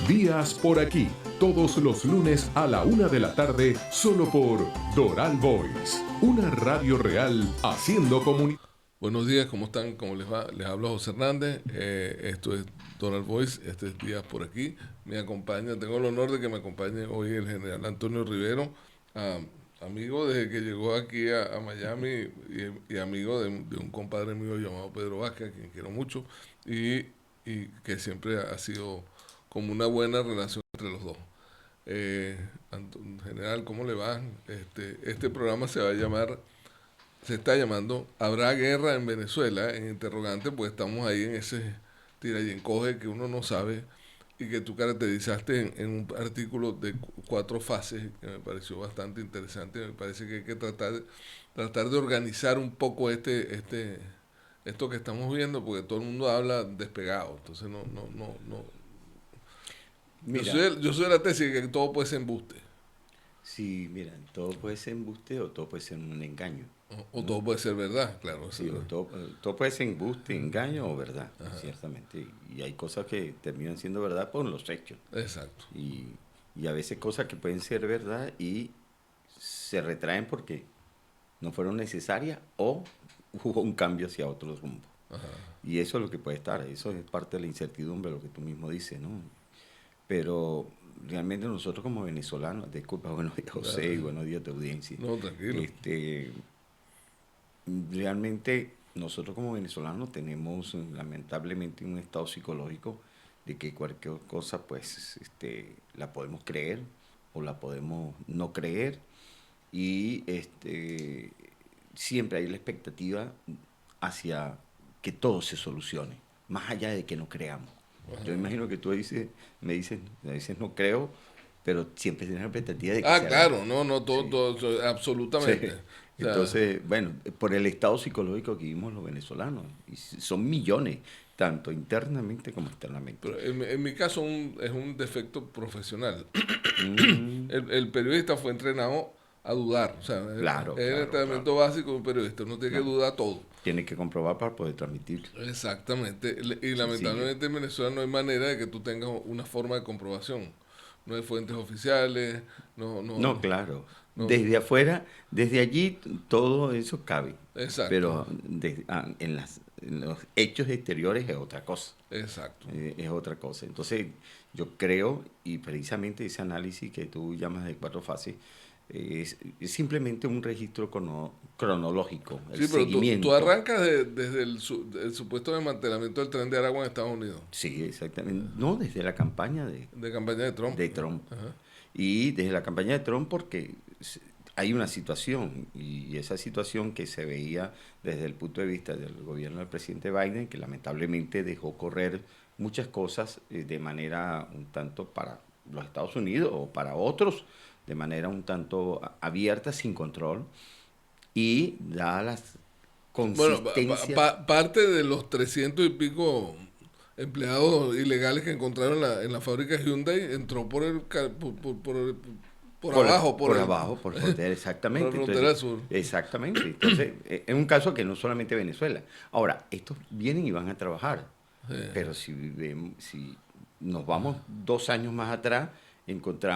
Días por aquí, todos los lunes a la 1 de la tarde, solo por Doral Voice, una radio real haciendo comunidad. Buenos días, ¿cómo están? ¿Cómo les va? Les habla José Hernández. Esto es Donald Voice, este es Días por aquí. Me acompaña, tengo el honor de que me acompañe hoy el general Antonio Rivero, amigo desde que llegó aquí a Miami y amigo de un compadre mío llamado Pedro Vázquez, a quien quiero mucho, y que siempre ha sido como una buena relación entre los dos. General, ¿cómo le va? Este programa se está llamando ¿Habrá guerra en Venezuela? En interrogante, pues estamos ahí en ese tira y encoge que uno no sabe y que tú caracterizaste en un artículo de 4 fases que me pareció bastante interesante. Me parece que hay que tratar de organizar un poco esto que estamos viendo, porque todo el mundo habla despegado. Entonces no. Mira, Yo soy de la tesis de que todo puede ser embuste, sí, mira, todo puede ser embuste o todo puede ser un engaño, o ¿no? todo puede ser verdad, claro. Eso Sí, o todo puede ser embuste, engaño o verdad, ciertamente. Y hay cosas que terminan siendo verdad por los hechos. exacto. Y, y a veces cosas que pueden ser verdad y se retraen porque no fueron necesarias o hubo un cambio hacia otro rumbo. Y eso es lo que puede estar, eso es parte de la incertidumbre, lo que tú mismo dices, ¿no? Pero realmente nosotros como venezolanos, disculpa, buenos días José y buenos días a tu audiencia, No, tranquilo. realmente nosotros como venezolanos tenemos lamentablemente un estado psicológico de que cualquier cosa pues la podemos creer o la podemos no creer y siempre hay la expectativa hacia que todo se solucione, más allá de que no creamos. Yo imagino que tú me dices no creo, pero siempre tienes la expectativa de que sea verdad. Claro, no, Sí. Sí. absolutamente. O sea, Entonces, bueno, por el estado psicológico que vivimos los venezolanos, y son millones, tanto internamente como externamente. pero en mi caso es un defecto profesional. Mm, El periodista fue entrenado a dudar. O sea, claro, es el claro, entrenamiento claro, básico de un periodista. Uno tiene que claro. dudar todo. Tienes que comprobar para poder transmitir. Exactamente. Y Sencillo. lamentablemente en Venezuela no hay manera de que tú tengas una forma de comprobación. No hay fuentes oficiales, No, claro. no, Desde afuera, desde allí todo eso cabe, exacto, pero en los hechos exteriores es otra cosa. exacto. Es otra cosa. Entonces, yo creo, y precisamente ese análisis que tú llamas de 4 fases, es simplemente un registro cronológico, el Sí, pero tú seguimiento. arrancas desde el supuesto desmantelamiento del tren de Aragua en Estados Unidos, Sí, exactamente. No, desde la campaña de campaña de Trump. de Trump. Ajá. Y desde la campaña de Trump porque hay una situación, y esa situación que se veía desde el punto de vista del gobierno del presidente Biden, que lamentablemente dejó correr muchas cosas de manera un tanto para los Estados Unidos o para otros, de manera un tanto abierta, sin control, y dadas las Bueno, consistencias. parte de los 300 y pico empleados ilegales que encontraron en la fábrica Hyundai entró por abajo, Por abajo, por frontera, por la exactamente. frontera Entonces, sur. exactamente. Entonces, es un caso que no solamente Venezuela. Ahora, estos vienen y van a trabajar, pero si nos vamos 2 años más atrás,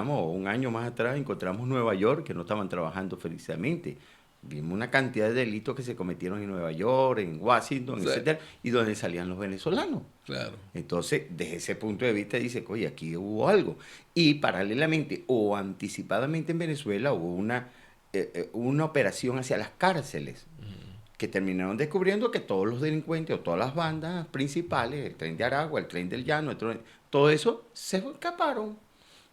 o un año más atrás, encontramos Nueva York, que no estaban trabajando felizmente. Vimos una cantidad de delitos que se cometieron en Nueva York, en Washington, Sí, etcétera, y donde salían los venezolanos. claro. Entonces, desde ese punto de vista dice, oye, aquí hubo algo. Y paralelamente o anticipadamente en Venezuela hubo una operación hacia las cárceles que terminaron descubriendo que todos los delincuentes o todas las bandas principales, el tren de Aragua, el tren del Llano, todo eso se escaparon.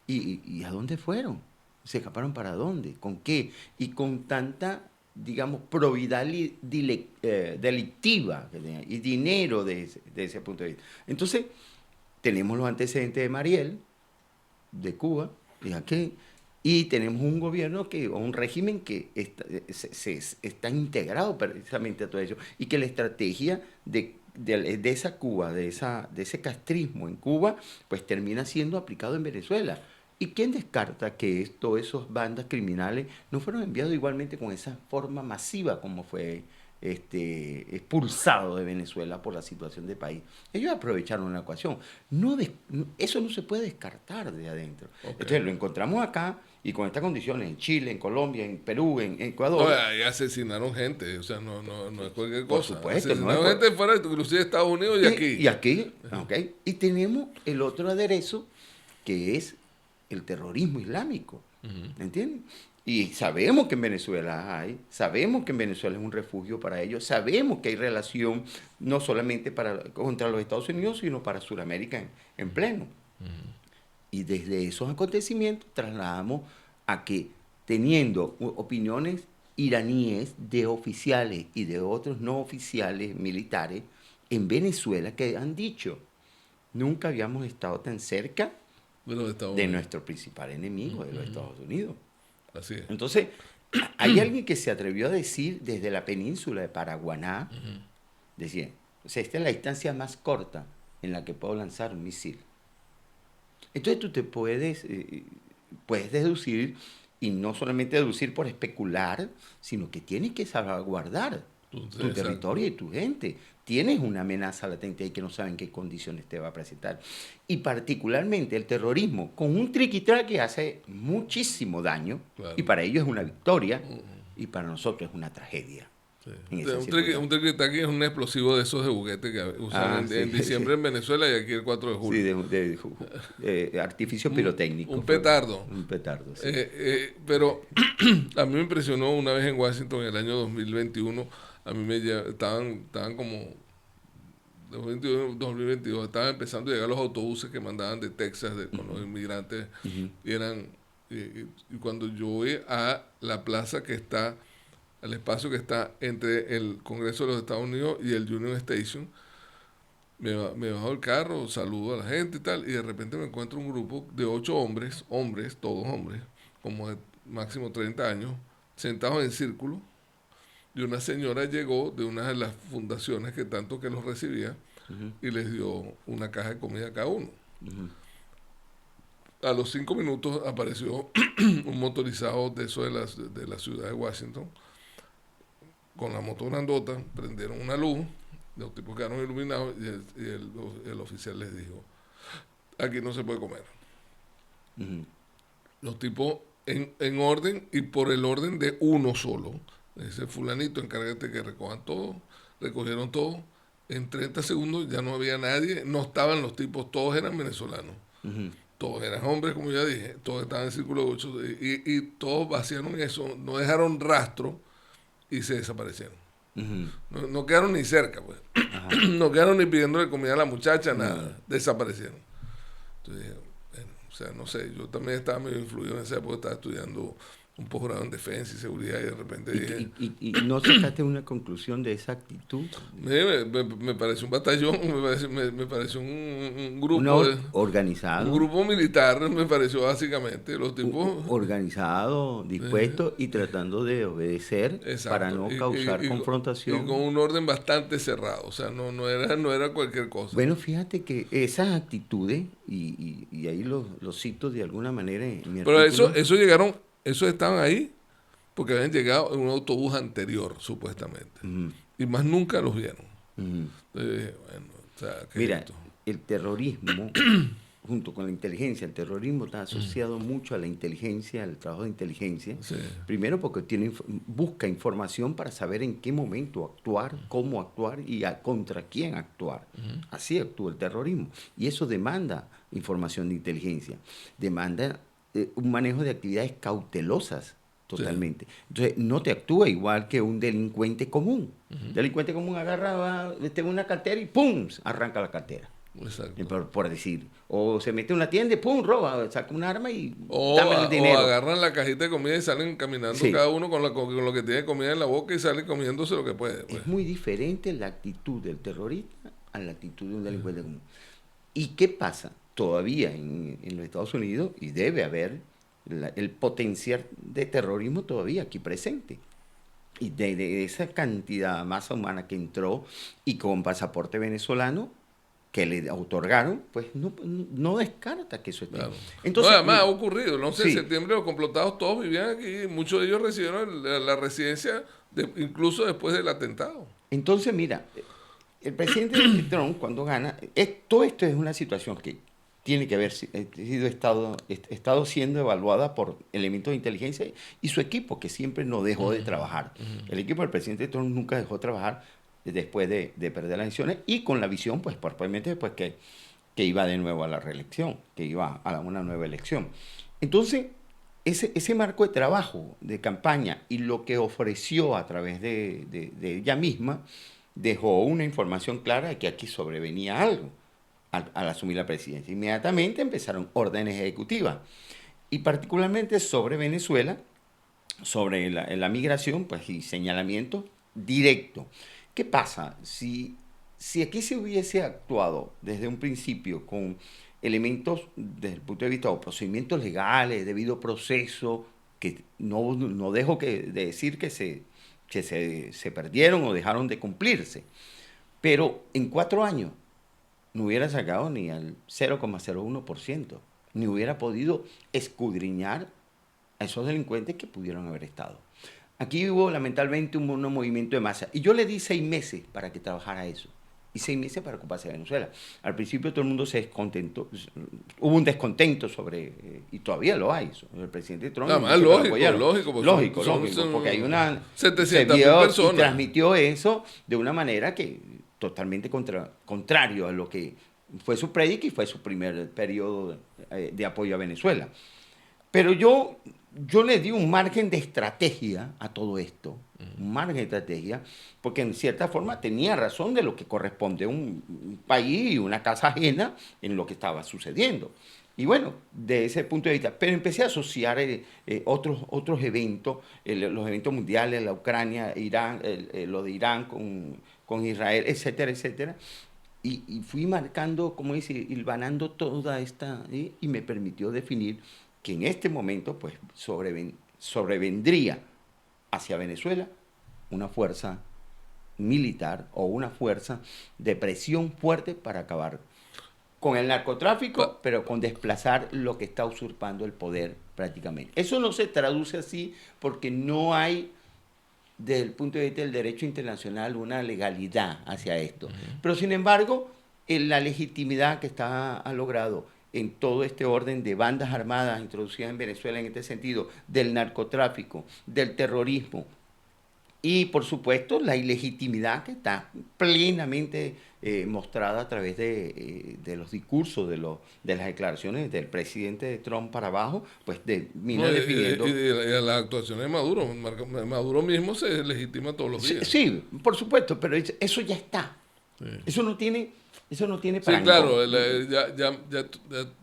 ¿Y a dónde fueron? ¿Se escaparon para dónde? ¿Con qué? Y con tanta, digamos, probidad delictiva y dinero de ese punto de vista. Entonces, tenemos los antecedentes de Mariel, de Cuba, y aquí, y tenemos un gobierno o un régimen que está integrado precisamente a todo eso, y que la estrategia de esa Cuba, de ese castrismo en Cuba, pues termina siendo aplicado en Venezuela. ¿Y quién descarta que todas esas bandas criminales no fueron enviados igualmente con esa forma masiva como fue expulsado de Venezuela por la situación del país. Ellos aprovecharon la ecuación. Eso no se puede descartar de adentro. Okay. Entonces lo encontramos acá y con estas condiciones en Chile, en Colombia, en Perú, en Ecuador. No, ahí asesinaron gente, o sea, no es cualquier Por cosa. supuesto, Asesinaron gente fuera, inclusive de Estados Unidos y aquí. Y aquí, okay. Y tenemos el otro aderezo que es el terrorismo islámico, ¿entiendes? Y sabemos que en Venezuela sabemos que en Venezuela es un refugio para ellos, sabemos que hay relación no solamente contra los Estados Unidos, sino para Sudamérica en pleno. Y desde esos acontecimientos trasladamos a que teniendo opiniones iraníes de oficiales y de otros no oficiales militares en Venezuela que han dicho, nunca habíamos estado tan cerca de nuestro principal enemigo, de los Estados Unidos. Así es. Entonces, hay alguien que se atrevió a decir desde la península de Paraguaná, decía, o sea, esta es la distancia más corta en la que puedo lanzar un misil. Entonces tú te puedes deducir, y no solamente deducir por especular, sino que tienes que salvaguardar tu territorio y tu gente. Tienes una amenaza latente ahí que no saben qué condiciones te va a presentar. Y particularmente el terrorismo, con un triqui-traqui hace muchísimo daño, claro. Y para ellos es una victoria, y para nosotros es una tragedia. Sí. Un triqui-traqui es un explosivo de esos de juguete que usan en diciembre en Venezuela y aquí el 4 de julio. Sí, de artificio pirotécnico. Un petardo. Un petardo, sí. Pero a mí me impresionó una vez en Washington en el año 2021. A mí estaban como 2022, estaban empezando a llegar los autobuses que mandaban de Texas con los inmigrantes y cuando yo voy a la plaza que está, al espacio que está entre el Congreso de los Estados Unidos y el Union Station, me bajo del carro, saludo a la gente y tal, y de repente me encuentro un grupo de 8 hombres, todos hombres, como de máximo 30 años, sentados en círculo. Y una señora llegó de una de las fundaciones que tanto que los recibía y les dio una caja de comida a cada uno. A los 5 minutos apareció un motorizado de eso de la ciudad de Washington con la moto grandota, prendieron una luz, los tipos quedaron iluminados y el oficial les dijo, aquí no se puede comer. Los tipos en orden y por el orden de uno solo. Ese fulanito, encárgate que recojan todo. Recogieron todo. En 30 segundos ya no había nadie. No estaban los tipos, todos eran venezolanos. Todos eran hombres, como ya dije. Todos estaban en círculo de 8. Y todos vaciaron eso. No dejaron rastro y se desaparecieron. No quedaron ni cerca, pues. No quedaron ni pidiéndole comida a la muchacha, nada. Desaparecieron. Entonces dije, bueno, o sea, no sé. Yo también estaba medio influido en esa época. Estaba estudiando un posgrado en defensa y seguridad y de repente dije... ¿Y no sacaste una conclusión de esa actitud? Me pareció un batallón, me pareció un grupo... Organizado. Un grupo militar, me pareció básicamente, los tipos... Organizado, dispuesto y tratando de obedecer. Exacto. Para no causar confrontación. Y con un orden bastante cerrado, o sea, no era cualquier cosa. Bueno, fíjate que esas actitudes, y ahí los cito de alguna manera en mi artículo. Pero eso llegaron... Esos estaban ahí porque habían llegado en un autobús anterior, supuestamente. Y más nunca los vieron. Entonces, bueno, o sea, mira, el terrorismo, junto con la inteligencia, el terrorismo está asociado mucho a la inteligencia, al trabajo de inteligencia. Sí. Primero porque busca información para saber en qué momento actuar, cómo actuar y contra quién actuar. Así actúa el terrorismo. Y eso demanda información de inteligencia. Demanda un manejo de actividades cautelosas totalmente. Sí. Entonces, no te actúa igual que un delincuente común. Delincuente común agarra una cartera y ¡pum! Arranca la cartera. Exacto. Por decir. O se mete en una tienda y ¡pum! Roba, saca un arma y dame el dinero. O agarran la cajita de comida y salen caminando cada uno con lo que tiene comida en la boca y salen comiéndose lo que puede. Pues. Es muy diferente la actitud del terrorista a la actitud de un delincuente común. ¿Y qué pasa? Todavía en los Estados Unidos, y debe haber el potencial de terrorismo todavía aquí presente. Y de esa cantidad de masa humana que entró y con pasaporte venezolano que le otorgaron, pues no descarta que eso esté. Claro. Entonces, además ha ocurrido, el 11 de septiembre los complotados todos vivían aquí, muchos de ellos recibieron la residencia incluso después del atentado. Entonces, mira, el presidente Trump cuando gana, todo esto es una situación que tiene que haber estado siendo evaluada por elementos de inteligencia y su equipo, que siempre no dejó de trabajar. El equipo del presidente Trump nunca dejó de trabajar después de perder las elecciones y con la visión, pues, probablemente después que iba de nuevo a la reelección, que iba a una nueva elección. Entonces, ese marco de trabajo, de campaña y lo que ofreció a través de ella misma, dejó una información clara de que aquí sobrevenía algo al asumir la presidencia. Inmediatamente empezaron órdenes ejecutivas y particularmente sobre Venezuela, sobre la migración, pues, y señalamiento directo. ¿Qué pasa? Si aquí se hubiese actuado desde un principio con elementos desde el punto de vista de procedimientos legales, debido proceso, que no dejo de decir que se perdieron o dejaron de cumplirse, pero en 4 años no hubiera sacado ni al 0,01%, ni hubiera podido escudriñar a esos delincuentes que pudieron haber estado. Aquí hubo lamentablemente un movimiento de masa. Y yo le di 6 meses para que trabajara eso. Y 6 meses para ocuparse de Venezuela. Al principio todo el mundo se descontentó. Hubo un descontento sobre, y todavía lo hay, el presidente Trump. Nada lógico, porque hay una... 700.000 personas. Y transmitió eso de una manera que totalmente contrario a lo que fue su prédica y fue su primer periodo de apoyo a Venezuela. Pero yo le di un margen de estrategia a todo esto, un margen de estrategia, porque en cierta forma tenía razón de lo que corresponde a un país y una casa ajena en lo que estaba sucediendo. Y bueno, de ese punto de vista, pero empecé a asociar otros eventos, los eventos mundiales, la Ucrania, Irán, lo de Irán con Israel, etcétera, etcétera. Y fui marcando, como dice, hilvanando toda esta, y me permitió definir que en este momento pues sobrevendría hacia Venezuela una fuerza militar o una fuerza de presión fuerte para acabar con el narcotráfico, pero con desplazar lo que está usurpando el poder prácticamente. Eso no se traduce así porque no hay, desde el punto de vista del derecho internacional, una legalidad hacia esto. Pero sin embargo, la legitimidad que ha logrado en todo este orden de bandas armadas introducidas en Venezuela en este sentido, del narcotráfico, del terrorismo y, por supuesto, la ilegitimidad que está plenamente mostrada a través de los discursos, de las declaraciones del presidente Trump para abajo, pues termina definiendo... Y de las actuaciones de Maduro. Maduro mismo se legitima todos los días. Sí, por supuesto, pero eso ya está. Sí. Eso no tiene para sí, claro, ya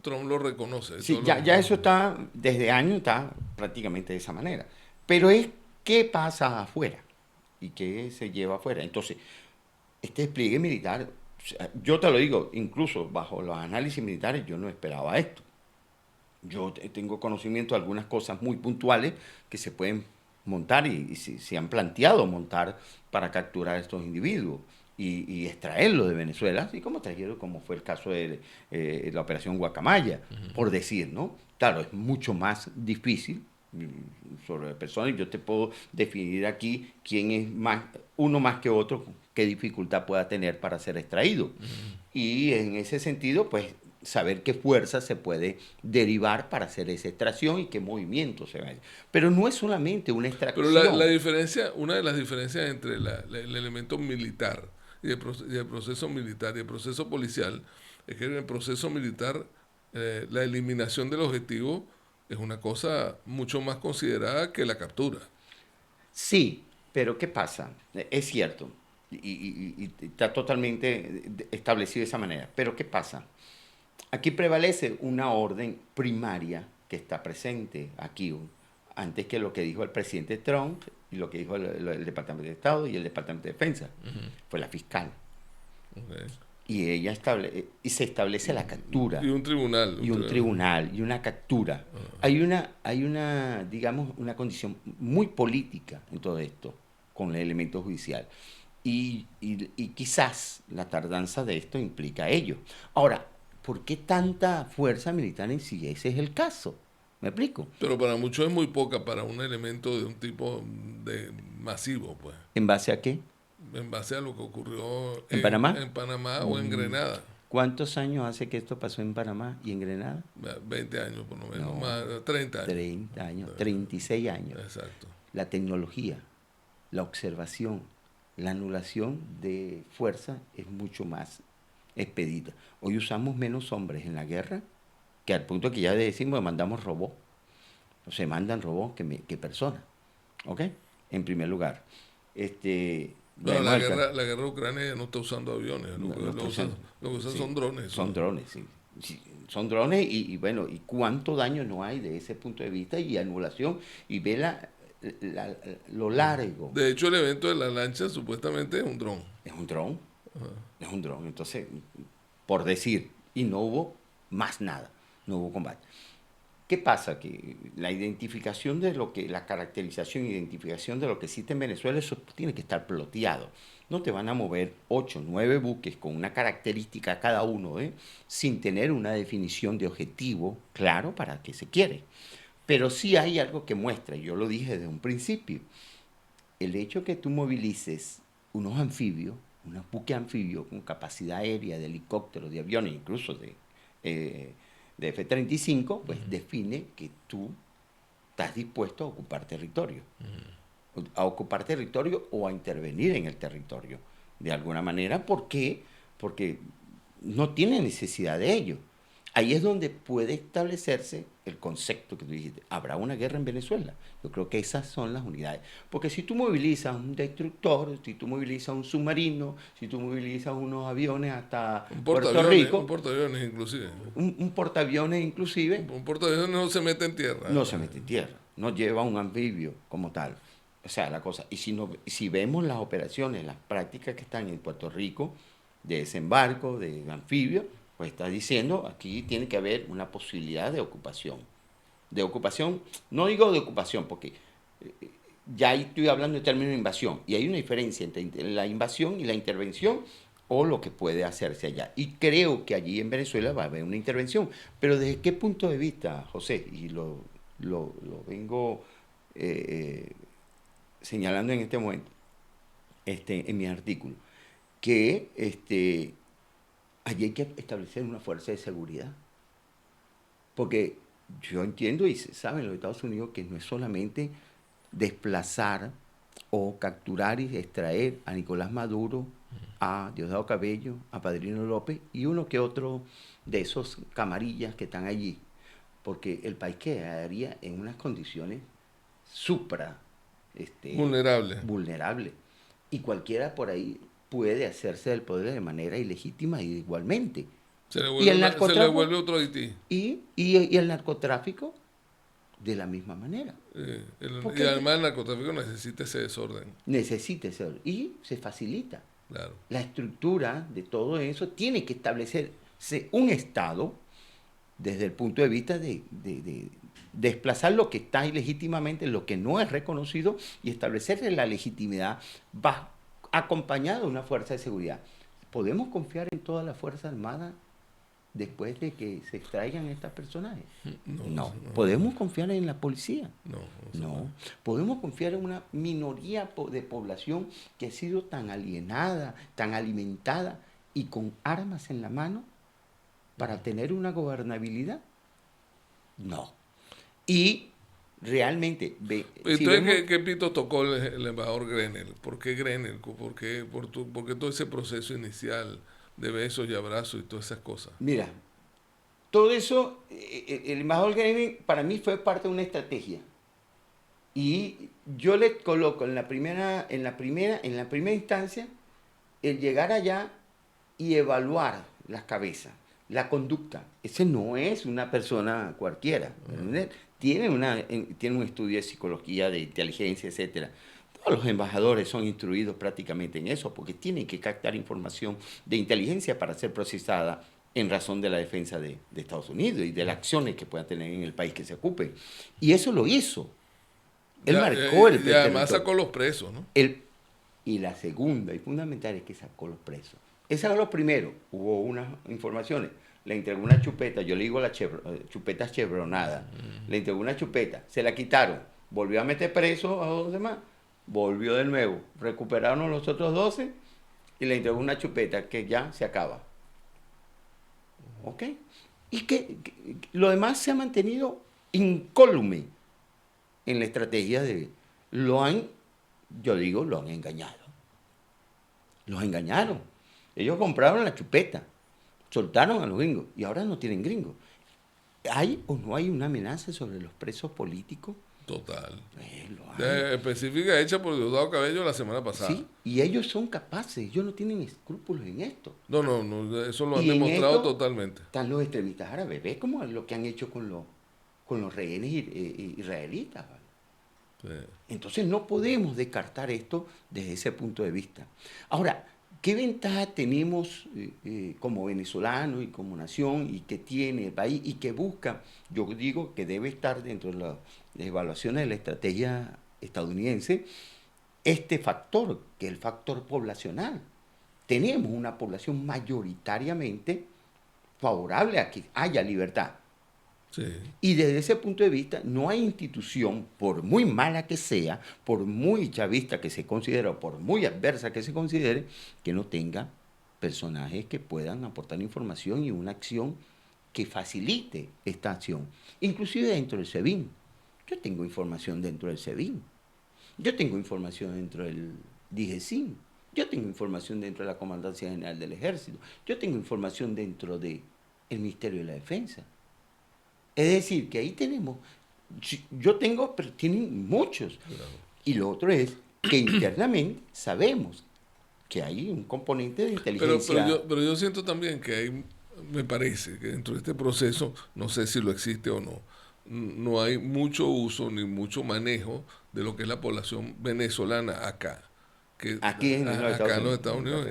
Trump lo reconoce. Sí, ya eso está, desde años está prácticamente de esa manera. Pero es qué pasa afuera y qué se lleva afuera. Entonces, este despliegue militar, yo te lo digo, incluso bajo los análisis militares, yo no esperaba esto. Yo tengo conocimiento de algunas cosas muy puntuales que se pueden montar y se han planteado montar para capturar a estos individuos. Y extraerlo de Venezuela, así como trajeron, como fue el caso de la operación Guacamaya, por decir, ¿no? Claro, es mucho más difícil sobre personas, yo te puedo definir aquí quién es uno más que otro, qué dificultad pueda tener para ser extraído. Y en ese sentido, pues, saber qué fuerza se puede derivar para hacer esa extracción y qué movimiento se va a hacer. Pero no es solamente una extracción. Pero la diferencia, una de las diferencias entre el elemento militar y el proceso militar y el proceso policial es que en el proceso militar la eliminación del objetivo es una cosa mucho más considerada que la captura. Sí, pero ¿qué pasa? Es cierto y está totalmente establecido de esa manera, pero ¿qué pasa? Aquí prevalece una orden primaria que está presente aquí antes que lo que dijo el presidente Trump y lo que dijo el Departamento de Estado y el Departamento de Defensa. Fue la fiscal. Okay. Y se establece la captura. Y un tribunal. Y un tribunal, y una captura. Hay una, digamos, una condición muy política en todo esto, con el elemento judicial. Y quizás la tardanza de esto implica ello. Ahora, ¿por qué tanta fuerza militar en sí? Ese es el caso. ¿Me explico? Pero para muchos es muy poca para un elemento de un tipo de masivo, pues. ¿En base a qué? En base a lo que ocurrió ¿En Panamá? en Panamá o en Grenada. ¿Cuántos años hace que esto pasó en Panamá y en Grenada? 20 años por lo menos, No, más 30 años. 30 años, 36 años. Exacto. La tecnología, la observación, la anulación de fuerza es mucho más expedita. Hoy usamos menos hombres en la guerra que al punto que ya decimos mandamos robots. O se mandan robots que personas. ¿Ok? En primer lugar. Bueno, la guerra de Ucrania ya no está usando aviones, lo que usan sí, son drones. Son drones, sí. Sí, son drones y bueno, y cuánto daño no hay de ese punto de vista y anulación y ve lo largo. De hecho, el evento de la lancha supuestamente es un dron. Es un dron, es un dron. Entonces, por decir, y no hubo más nada, no hubo combate. ¿Qué pasa? Que la identificación de lo que, la caracterización e identificación de lo que existe en Venezuela, eso tiene que estar ploteado. No te van a mover 8, 9 buques con una característica cada uno, sin tener una definición de objetivo claro para qué se quiere. Pero sí hay algo que muestra, yo lo dije desde un principio, el hecho que tú movilices unos anfibios, unos buques anfibios con capacidad aérea de helicópteros, de aviones, incluso de F-35, pues define que tú estás dispuesto a ocupar territorio. A ocupar territorio o a intervenir en el territorio. De alguna manera, ¿por qué? Porque no tiene necesidad de ello. Ahí es donde puede establecerse el concepto que tú dijiste. ¿Habrá una guerra en Venezuela? Yo creo que esas son las unidades. Porque si tú movilizas un destructor, si tú movilizas un submarino, si tú movilizas unos aviones hasta Puerto Rico. Un portaaviones inclusive. Un portaaviones inclusive. Un portaaviones no se mete en tierra. No se mete en tierra. No lleva un anfibio como tal. O sea, la cosa. Y si vemos las operaciones, las prácticas que están en Puerto Rico, de desembarco, de anfibio, pues está diciendo, aquí tiene que haber una posibilidad de ocupación. De ocupación, no digo de ocupación, porque ya ahí estoy hablando de término de invasión, y hay una diferencia entre la invasión y la intervención, o lo que puede hacerse allá. Y creo que allí en Venezuela va a haber una intervención. Pero ¿desde qué punto de vista, José? Y lo vengo señalando en este momento, en mi artículo, que allí hay que establecer una fuerza de seguridad. Porque yo entiendo y se sabe en los Estados Unidos que no es solamente desplazar o capturar y extraer a Nicolás Maduro, a Diosdado Cabello, a Padrino López y uno que otro de esos camarillas que están allí. Porque el país quedaría en unas condiciones vulnerable. Y cualquiera por ahí puede hacerse del poder de manera ilegítima y igualmente. Se le vuelve otro Haití. Y el narcotráfico de la misma manera. Y además el narcotráfico necesita ese desorden. Y se facilita. Claro. La estructura de todo eso tiene que establecerse un Estado desde el punto de vista de desplazar lo que está ilegítimamente, lo que no es reconocido, y establecerle la legitimidad acompañado de una fuerza de seguridad. ¿Podemos confiar en toda la Fuerza Armada después de que se extraigan estos personajes? No. ¿Podemos confiar en la policía? No. ¿Podemos confiar en una minoría de población que ha sido tan alienada, tan alimentada y con armas en la mano para tener una gobernabilidad? No. Y realmente... Entonces, ¿qué pito tocó el embajador Grenell? ¿Por qué Grenell? ¿Por qué todo ese proceso inicial de besos y abrazos y todas esas cosas? Mira, todo eso, el embajador Grenell para mí fue parte de una estrategia. Y yo le coloco en la primera instancia el llegar allá y evaluar las cabezas, la conducta. Ese no es una persona cualquiera, ¿entendés? Tiene un estudio de psicología, de inteligencia, etcétera. Todos los embajadores son instruidos prácticamente en eso, porque tienen que captar información de inteligencia para ser procesada en razón de la defensa de Estados Unidos y de las acciones que puedan tener en el país que se ocupe. Y eso lo hizo. Él marcó el y además sacó los presos, ¿no? Y la segunda y fundamental es que sacó los presos. Ese era lo primero. Hubo unas informaciones. Le entregó una chupeta, yo le digo la chupeta chevronada. Le entregó una chupeta, se la quitaron. Volvió a meter presos a los demás. Volvió de nuevo. Recuperaron los otros 12 y le entregó una chupeta que ya se acaba. ¿Ok? Y que lo demás se ha mantenido incólume en la estrategia de... lo han engañado. Los engañaron. Ellos compraron la chupeta, soltaron a los gringos y ahora no tienen gringos. ¿Hay o no hay una amenaza sobre los presos políticos? Total. Lo hay. Específica hecha por Diosdado Cabello la semana pasada. Sí, y ellos son capaces, ellos no tienen escrúpulos en esto. No, eso lo han demostrado totalmente. Están los extremistas árabes, ¿ves como lo que han hecho con los rehenes israelitas? ¿Vale? Sí. Entonces no podemos descartar esto desde ese punto de vista. Ahora, ¿qué ventaja tenemos como venezolanos y como nación y que tiene el país y que busca? Yo digo que debe estar dentro de las evaluaciones de la estrategia estadounidense este factor, que es el factor poblacional. Tenemos una población mayoritariamente favorable a que haya libertad. Sí. Y desde ese punto de vista no hay institución, por muy mala que sea, por muy chavista que se considere o por muy adversa que se considere, que no tenga personajes que puedan aportar información y una acción que facilite esta acción. Inclusive dentro del SEBIN. Yo tengo información dentro del SEBIN. Yo tengo información dentro del DIGESIN. Yo tengo información dentro de la Comandancia General del Ejército. Yo tengo información dentro del Ministerio de la Defensa. Es decir, que ahí tenemos, yo tengo, pero tienen muchos. Claro. Y lo otro es que internamente sabemos que hay un componente de inteligencia. Pero yo siento también que hay, me parece que dentro de este proceso, no sé si lo existe o no, no hay mucho uso ni mucho manejo de lo que es la población venezolana acá. Aquí en los Estados Unidos,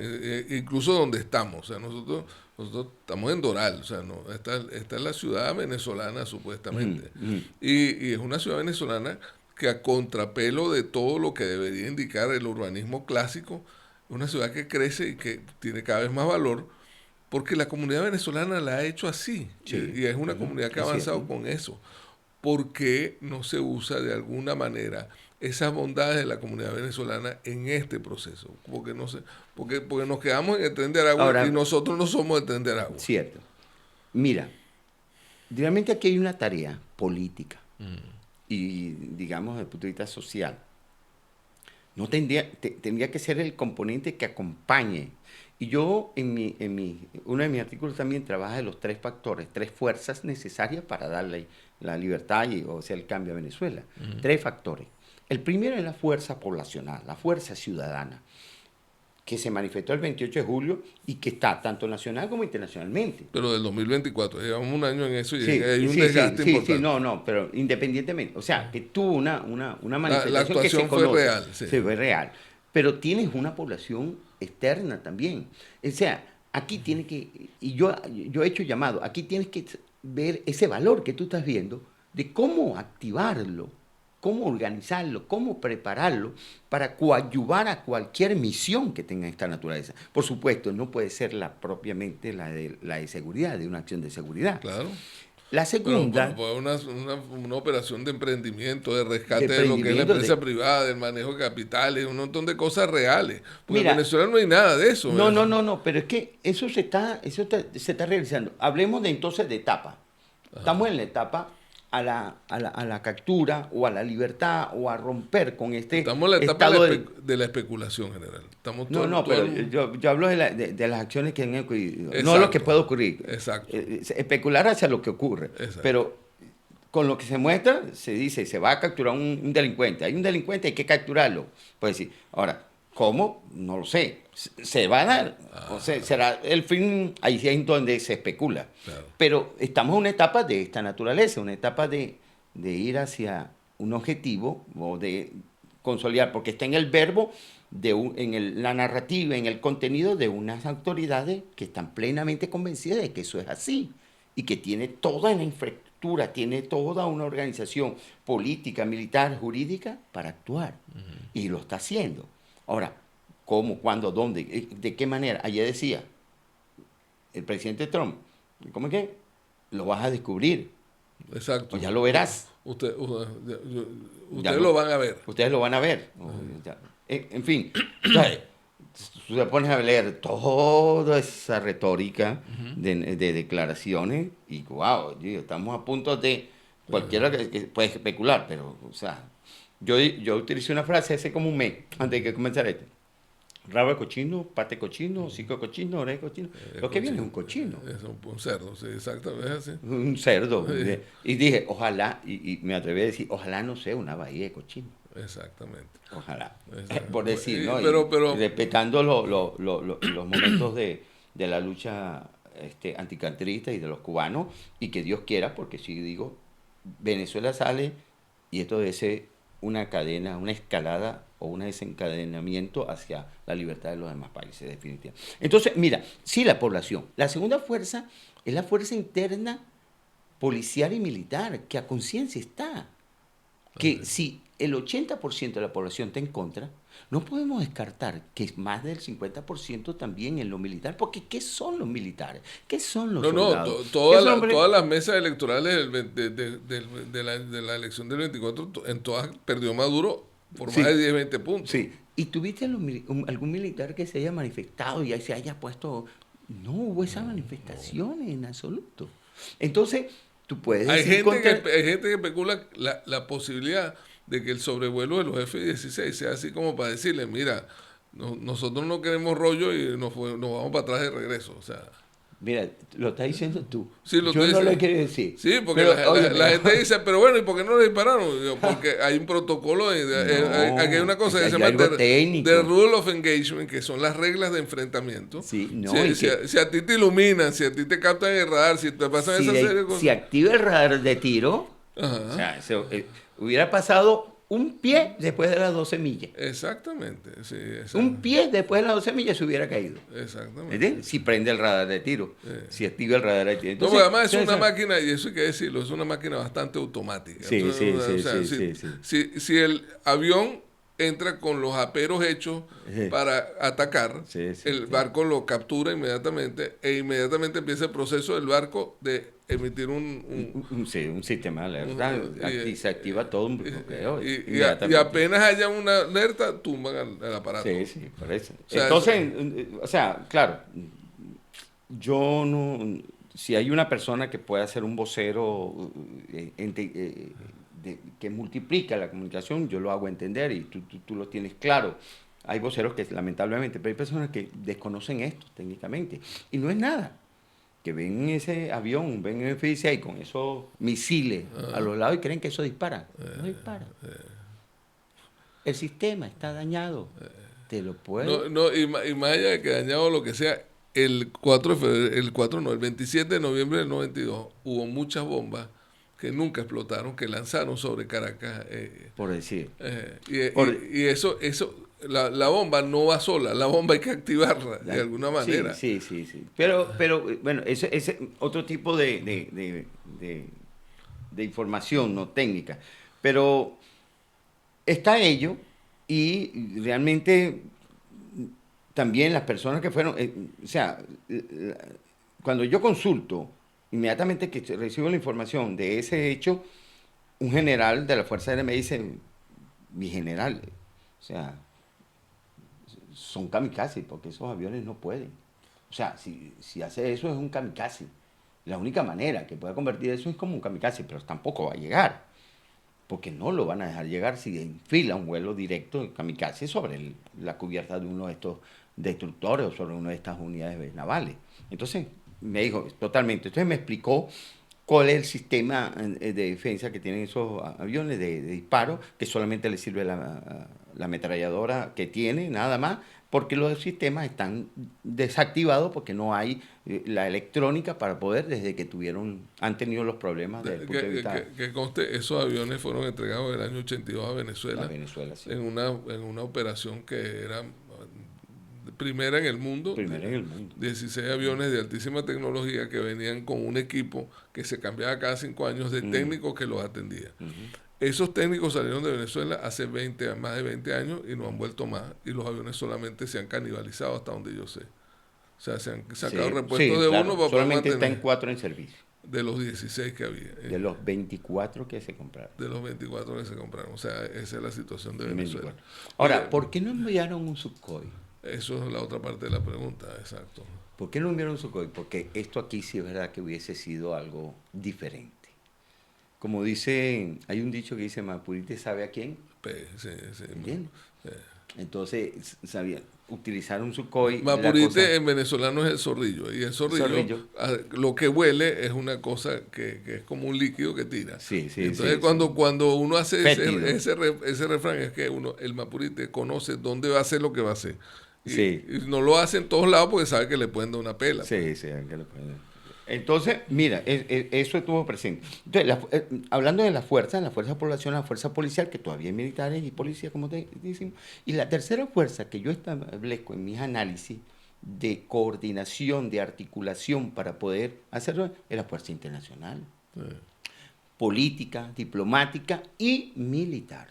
incluso donde estamos. O sea, nosotros estamos en Doral, o sea, no, esta es la ciudad venezolana supuestamente. Y es una ciudad venezolana que a contrapelo de todo lo que debería indicar el urbanismo clásico, es una ciudad que crece y que tiene cada vez más valor, porque la comunidad venezolana la ha hecho así. Sí. Y es una comunidad que ha avanzado con eso. ¿Por qué no se usa de alguna manera esas bondades de la comunidad venezolana en este proceso? Porque no sé, porque nos quedamos en el Tren de Aragua. Ahora, y nosotros no somos el Tren de Aragua. Cierto. Mira, realmente aquí hay una tarea política y, digamos, desde el punto de vista social. No tendría que ser el componente que acompañe. Y yo, uno de mis artículos también trabaja de los 3 factores, 3 fuerzas necesarias para darle la libertad o sea, el cambio a Venezuela. 3 factores. El primero es la fuerza poblacional, la fuerza ciudadana, que se manifestó el 28 de julio y que está tanto nacional como internacionalmente. Pero del 2024, llevamos un año en eso y hay un desgaste importante. Sí, no, pero independientemente, o sea, que tuvo una manifestación la actuación que se fue conoce, real. Sí. Se fue real. Pero tienes una población externa también. O sea, aquí tiene que, y yo he hecho llamado, aquí tienes que ver ese valor que tú estás viendo de cómo activarlo, cómo organizarlo, cómo prepararlo para coadyuvar a cualquier misión que tenga esta naturaleza. Por supuesto, no puede ser propiamente la de seguridad, de una acción de seguridad. Claro. La segunda... Pero una operación de emprendimiento, de rescate de lo que es la empresa privada, del manejo de capitales, un montón de cosas reales. Porque en Venezuela no hay nada de eso. No, pero es que eso se está realizando. Hablemos entonces de etapa. Ajá. Estamos en la etapa a la captura o a la libertad o a romper con este estamos en la etapa de la especulación general. Pero yo hablo de las acciones que han ocurrido, no lo que puede ocurrir. Exacto. Especular hacia lo que ocurre. Exacto. Pero con lo que se muestra, se dice, se va a capturar un delincuente. Hay un delincuente, hay que capturarlo. Puede decir, ahora, ¿cómo? No lo sé. Se va a dar. O sea, será el fin, ahí es donde se especula. Claro. Pero estamos en una etapa de esta naturaleza, una etapa de ir hacia un objetivo o de consolidar, porque está en el verbo, la narrativa, en el contenido de unas autoridades que están plenamente convencidas de que eso es así y que tiene toda la infraestructura, tiene toda una organización política, militar, jurídica para actuar. Y lo está haciendo. Ahora, cómo, cuándo, dónde, de qué manera. Ayer decía el presidente Trump, ¿cómo es que? Lo vas a descubrir, Exacto. o ya lo verás. Ustedes Ya lo van a ver. Ustedes lo van a ver. En fin, ¿sabes? Tú te pones a leer toda esa retórica de declaraciones y wow, estamos a punto de cualquiera que puede especular, pero, o sea, yo utilicé una frase hace como un mes antes de que comenzara este. Rabo de cochino, pate de cochino, hocico de cochino, oreja de cochino. Lo que viene es un cochino. Es un cerdo, sí, exactamente, es así. Un cerdo. Sí. Y dije, ojalá, y me atreví a decir, ojalá no sea una bahía de cochino. Exactamente. Ojalá. Exacto. Por decir, ¿no? Pero, Y respetando los momentos de la lucha anticanterista y de los cubanos, y que Dios quiera, porque si digo, Venezuela sale y esto debe ser una cadena, una escalada o un desencadenamiento hacia la libertad de los demás países, definitivamente. Entonces, mira, sí, la población. La segunda fuerza es la fuerza interna policial y militar, que a conciencia está. Que si el 80% de la población está en contra, no podemos descartar que más del 50% también en lo militar, porque ¿qué son los militares? ¿Qué son los soldados? Todas las mesas electorales de la elección del 24, en todas perdió Maduro por Sí. más de 10, 20 puntos. Sí. ¿Y tuviste algún militar que se haya manifestado y ahí se haya puesto? No hubo esas manifestaciones en absoluto. Entonces, tú puedes Hay decir gente que especula la posibilidad de que el sobrevuelo de los F-16 sea así como para decirle, mira, nosotros no queremos rollo y nos vamos para atrás de regreso. O sea, Mira, lo estás diciendo tú. sí, lo Yo estoy no lo diciendo. quiero decir. Sí, porque Pero, oye, la gente dice, pero bueno, ¿y por qué no le dispararon? Digo, porque hay un protocolo, aquí hay una cosa que se llama algo técnico. the Rule of Engagement, que son las reglas de enfrentamiento. Sí, no, si a ti te iluminan, si a ti te captan el radar, si te pasan esa serie de cosas. Si activa el radar de tiro, Ajá. o sea, hubiera pasado un pie después de las 12 millas. Exactamente, sí. Un pie después de las 12 millas se hubiera caído. Exactamente. ¿Entiendes? Si prende el radar de tiro, si activa el radar de tiro. No, porque además es una máquina, y eso hay que decirlo, es una máquina bastante automática. Sí, Entonces, sí. si el avión entra con los aperos hechos para atacar, el barco lo captura inmediatamente e inmediatamente empieza el proceso del barco de emitir un sistema de alerta y se activa todo un bloqueo. Y apenas haya una alerta, tumban el aparato. Sí, por eso. O sea, entonces, o sea, claro, yo no... Si hay una persona que pueda ser un vocero que multiplica la comunicación, yo lo hago entender y tú lo tienes claro. Hay voceros que lamentablemente, pero hay personas que desconocen esto técnicamente. Y no es nada. Que ven ese avión, ven el F-16 con esos misiles a los lados y creen que eso dispara. No dispara. El sistema está dañado. Te lo puedo. Y más allá de que dañado lo que sea, el 27 de noviembre del 92 hubo muchas bombas que nunca explotaron, que lanzaron sobre Caracas. Por decir. Y eso la bomba no va sola, la bomba hay que activarla de alguna manera. Sí. Pero bueno, ese otro tipo de información, no técnica. Pero está ello y realmente también las personas que fueron, o sea, cuando yo consulto, inmediatamente que recibo la información de ese hecho, un general de la Fuerza Aérea me dice, mi general, o sea, son kamikazes, porque esos aviones no pueden. O sea, si hace eso es un kamikaze. La única manera que pueda convertir eso es como un kamikaze, pero tampoco va a llegar. Porque no lo van a dejar llegar si enfila un vuelo directo de kamikaze sobre la cubierta de uno de estos destructores o sobre una de estas unidades navales. Entonces, me dijo, totalmente. Entonces me explicó cuál es el sistema de defensa que tienen esos aviones de disparo, que solamente le sirve la ametralladora que tiene, nada más, porque los sistemas están desactivados porque no hay la electrónica para poder, desde que han tenido los problemas desde el punto de vista... Que conste, esos aviones fueron entregados en el año 82 a Venezuela, sí. en una operación que era primera en el mundo. 16 aviones de altísima tecnología que venían con un equipo que se cambiaba cada 5 años de técnicos que los atendía. Esos técnicos salieron de Venezuela hace más de 20 años y no han vuelto más. Y los aviones solamente se han canibalizado hasta donde yo sé. O sea, se han sacado repuestos de claro. uno para solamente mantener. están 4 en servicio. De los 16 que había. De los 24 que se compraron. De los 24 que se compraron. O sea, esa es la situación de Venezuela. 24. Ahora, ¿por qué no enviaron un Sukhoi? Eso es la otra parte de la pregunta, exacto. ¿Por qué no enviaron un Sukhoi? Porque esto aquí sí es verdad que hubiese sido algo diferente. Como dice, hay un dicho que dice, Mapurite sabe a quién. Sí. ¿Entiendes? Sí. Entonces, sabían utilizar un Sukhoi. Mapurite en venezolano es el zorrillo. Y el zorrillo, lo que huele es una cosa que es como un líquido que tira. Sí, entonces, cuando uno hace ese refrán, es que el Mapurite conoce dónde va a hacer lo que va a hacer. Y no lo hace en todos lados porque sabe que le pueden dar una pela. Sí, que le pueden dar. Entonces, mira, eso estuvo presente. Entonces, hablando de la fuerza población, la fuerza policial, que todavía hay militares y policías, como te decimos, y la tercera fuerza que yo establezco en mis análisis de coordinación, de articulación para poder hacerlo, es la fuerza internacional, política, diplomática y militar.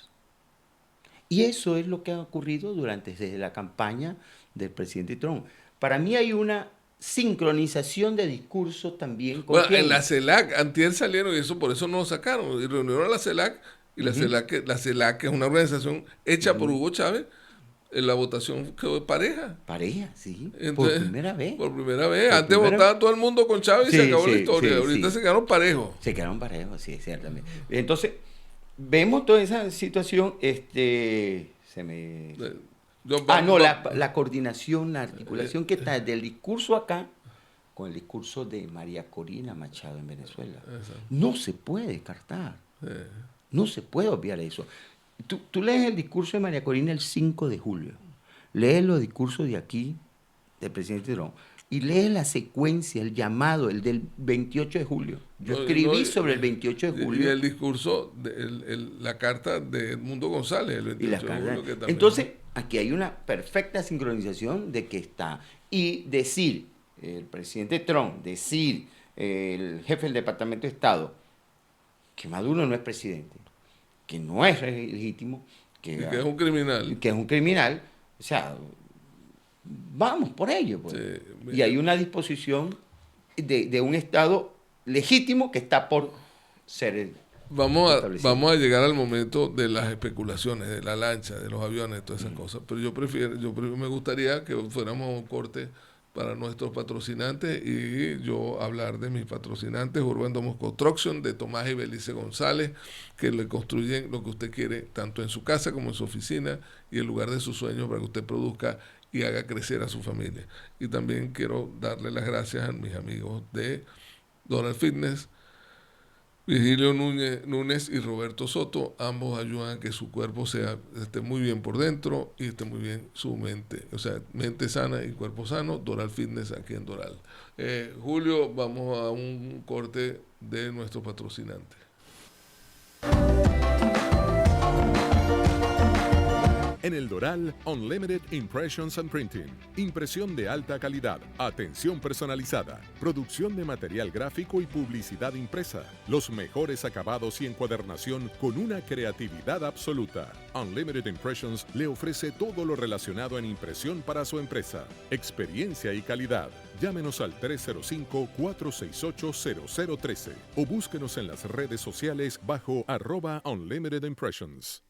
Y eso es lo que ha ocurrido desde la campaña del presidente Trump. Para mí hay una sincronización de discurso también. En la CELAC, antier salieron y por eso no lo sacaron. Y reunieron a la CELAC, y la CELAC, que es una organización hecha por Hugo Chávez, en la votación quedó pareja. Pareja, sí. Entonces, por primera vez. Por primera vez. Antes votaba todo el mundo con Chávez y se acabó la historia. Ahorita se quedaron parejos. Se quedaron parejos, sí, ciertamente. Entonces, vemos toda esa situación, la coordinación, la articulación que está del discurso acá con el discurso de María Corina Machado en Venezuela. Exacto. No se puede descartar. No se puede obviar eso. Tú lees el discurso de María Corina el 5 de julio, lees los discursos de aquí, del presidente Trump, y lees la secuencia, el llamado, el del 28 de julio. Yo escribí sobre el 28 de julio. Y el discurso, la carta de Edmundo González, el 28 de julio. Que también... Entonces, aquí hay una perfecta sincronización de que está. Y decir, el presidente Trump, el jefe del Departamento de Estado, que Maduro no es presidente, que no es legítimo, que es un criminal. Que es un criminal, o sea, vamos por ello. Pues. Sí, y hay una disposición de un Estado legítimo que está por ser... Vamos a llegar al momento de las especulaciones, de la lancha, de los aviones, todas esas cosas. Pero yo me gustaría que fuéramos a un corte para nuestros patrocinantes y yo hablar de mis patrocinantes, Urban Domos Construction, de Tomás y Belice González, que le construyen lo que usted quiere, tanto en su casa como en su oficina y el lugar de sus sueños para que usted produzca y haga crecer a su familia. Y también quiero darle las gracias a mis amigos de Donald Fitness, Virgilio Núñez y Roberto Soto. Ambos ayudan a que su cuerpo esté muy bien por dentro y esté muy bien su mente. O sea, mente sana y cuerpo sano. Doral Fitness aquí en Doral. Julio, vamos a un corte de nuestro patrocinante. En el Doral, Unlimited Impressions and Printing. Impresión de alta calidad, atención personalizada, producción de material gráfico y publicidad impresa. Los mejores acabados y encuadernación con una creatividad absoluta. Unlimited Impressions le ofrece todo lo relacionado en impresión para su empresa. Experiencia y calidad. Llámenos al 305-468-0013 o búsquenos en las redes sociales bajo @Unlimited Impressions.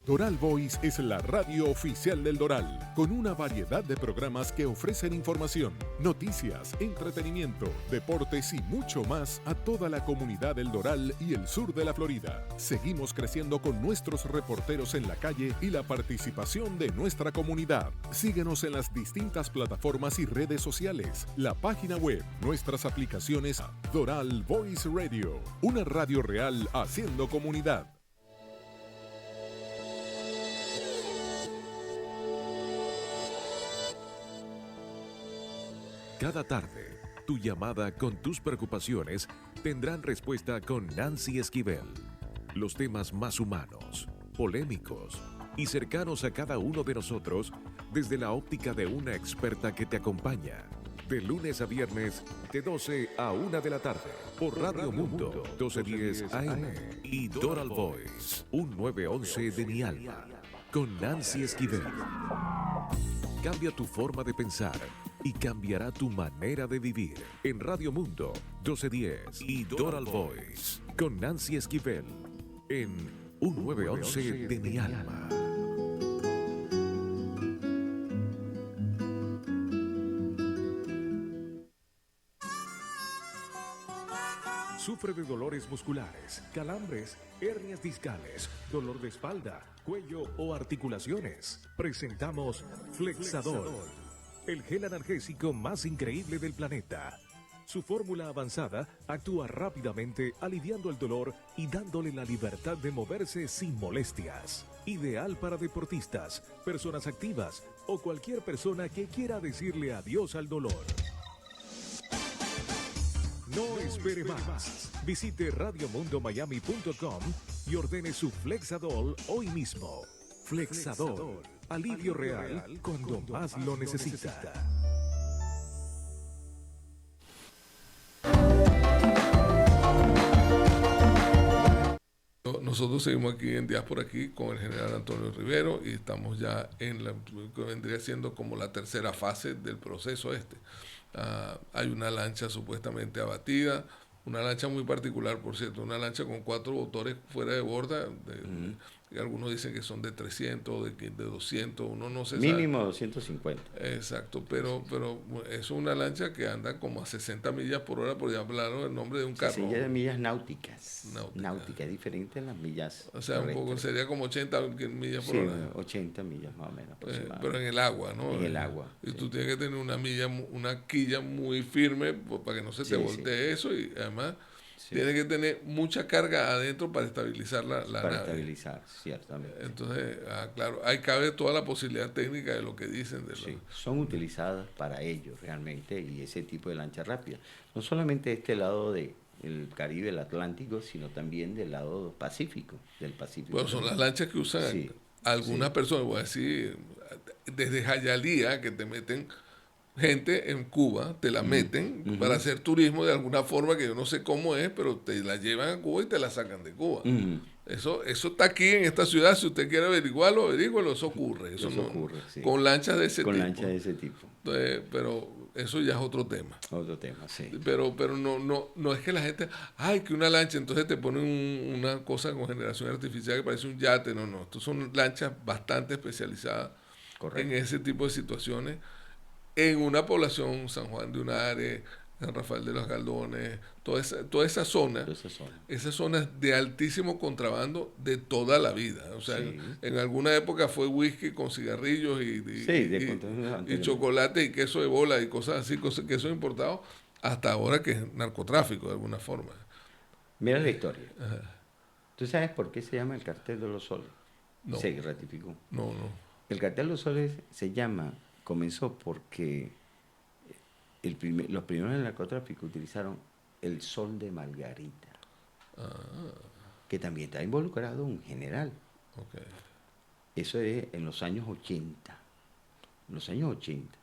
Doral Voice es la radio oficial del Doral, con una variedad de programas que ofrecen información, noticias, entretenimiento, deportes y mucho más a toda la comunidad del Doral y el sur de la Florida. Seguimos creciendo con nuestros reporteros en la calle y la participación de nuestra comunidad. Síguenos en las distintas plataformas y redes sociales, la página web, nuestras aplicaciones. Doral Voice Radio, una radio real haciendo comunidad. Cada tarde, tu llamada con tus preocupaciones tendrán respuesta con Nancy Esquivel. Los temas más humanos, polémicos y cercanos a cada uno de nosotros desde la óptica de una experta que te acompaña. De lunes a viernes, de 12 a 1 de la tarde, por Radio Mundo, 1210 AM y Doral Voice, un 911 de mi alma, con Nancy Esquivel. Cambia tu forma de pensar y cambiará tu manera de vivir. En Radio Mundo, 1210 y Doral Voice, con Nancy Esquivel, en un 911 de mi alma. Sufre de dolores musculares, calambres, hernias discales, dolor de espalda, cuello o articulaciones. Presentamos Flexador, el gel analgésico más increíble del planeta. Su fórmula avanzada actúa rápidamente aliviando el dolor y dándole la libertad de moverse sin molestias. Ideal para deportistas, personas activas o cualquier persona que quiera decirle adiós al dolor. No espere más. Visite radiomundomiami.com y ordene su Flexadol hoy mismo. Flexadol, alivio real cuando más lo necesita. Nosotros seguimos aquí en Diáspora aquí con el general Antonio Rivero y estamos ya en lo que vendría siendo como la tercera fase del proceso este. Hay una lancha supuestamente abatida, una lancha muy particular, por cierto, una lancha con 4 motores fuera de borda, algunos dicen que son de 300, de 200, uno no se Mínimo sabe. 250. Exacto, pero es una lancha que anda como a 60 millas por hora, por hablar el nombre de un carro. 60 de millas náuticas. Náutica, es diferente a las millas. O sea, un poco, sería como 80 millas por hora. 80 millas más o menos. Pero en el agua, ¿no? En el agua. Y tú tienes que tener una quilla muy firme para que no se te voltee eso y además tienes que tener mucha carga adentro para estabilizar la nave. Para estabilizar, ciertamente. Entonces, claro, ahí cabe toda la posibilidad técnica de lo que dicen. Son utilizadas para ello realmente y ese tipo de lancha rápida. No solamente de este lado del Caribe, el Atlántico, sino también del lado Pacífico, del Pacífico. Bueno, son las lanchas que usan algunas personas, voy a decir, desde Jayalía, que te meten gente en Cuba, te la meten para hacer turismo de alguna forma que yo no sé cómo es, pero te la llevan a Cuba y te la sacan de Cuba. Eso está aquí en esta ciudad, si usted quiere averiguarlo, eso ocurre. Eso ocurre, con lanchas de ese tipo. Con lanchas de ese tipo. Entonces, pero eso ya es otro tema. Otro tema, sí. Pero no es que la gente, que una lancha, entonces te ponen una cosa con generación artificial que parece un yate. No. Estos son lanchas bastante especializadas en ese tipo de situaciones. En una población, San Juan de Unare, San Rafael de los Galdones, toda esa zona, esas zonas de altísimo contrabando de toda la vida. O sea, en alguna época fue whisky con cigarrillos y chocolate y queso de bola y cosas así, queso importado, hasta ahora que es narcotráfico de alguna forma. Mira la historia. ¿Tú sabes por qué se llama el Cartel de los Soles? No. Se ratificó. No. El Cartel de los Soles comenzó porque los primeros en el narcotráfico utilizaron el sol de Margarita, que también está involucrado un general. Eso es en los años 80. O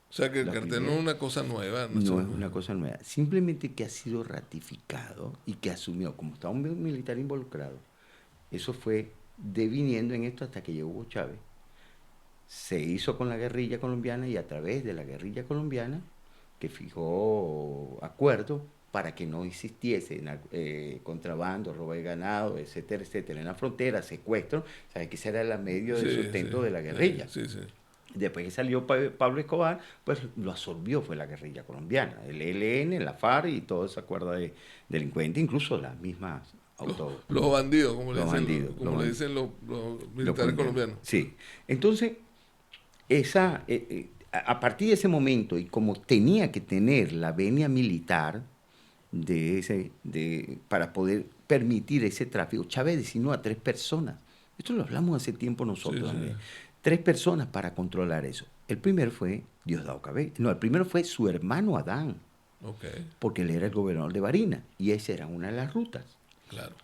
sea que el cartel no es una cosa nueva. No es una cosa nueva. Simplemente que ha sido ratificado y que asumió, como estaba un militar involucrado, eso fue deviniendo en esto hasta que llegó Hugo Chávez. Se hizo con la guerrilla colombiana y a través de la guerrilla colombiana que fijó acuerdos para que no existiese contrabando, robo de ganado, etcétera, en la frontera, secuestro. ¿Sabes? Que ese era el medio de sustento de la guerrilla. Después que salió Pablo Escobar, pues lo absorbió fue la guerrilla colombiana, el ELN, la FARC y toda esa cuerda de delincuentes, incluso las mismas los bandidos, como le dicen los militares colombianos. Sí, entonces a partir de ese momento, y como tenía que tener la venia militar para poder permitir ese tráfico, Chávez designó a 3 personas. Esto lo hablamos hace tiempo nosotros. 3 personas para controlar eso. El primero fue Diosdado Cabello. No, el primero fue su hermano Adán. Porque él era el gobernador de Barinas. Y esa era una de las rutas. Claro.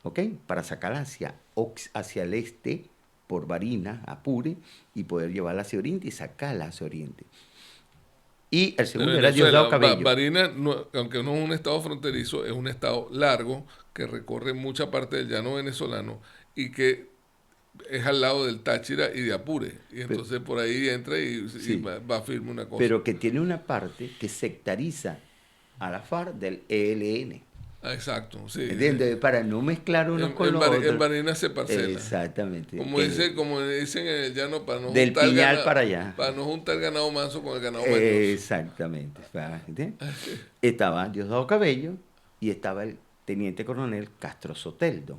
Para sacarla hacia el este, por Barinas, Apure, y poder llevarla hacia Oriente y sacarla hacia Oriente. y el De segundo era Venezuela. Diosdado Cabello. Barinas, aunque no es un estado fronterizo, es un estado largo que recorre mucha parte del llano venezolano y que es al lado del Táchira y de Apure. Y entonces por ahí entra y Sí. va firme una cosa. Pero que tiene una parte que sectariza a la FARC del ELN. Ah, exacto, sí. ¿Entiendes? Para no mezclar unos con los En otros. Barinas se parcela. Exactamente. Como dicen en el llano, para no Del juntar Piñal ganado, para allá. para no juntar ganado manso con el ganado mañoso. Exactamente. ¿Entiendes? Estaba Diosdado Cabello y estaba el teniente coronel Castro Soteldo,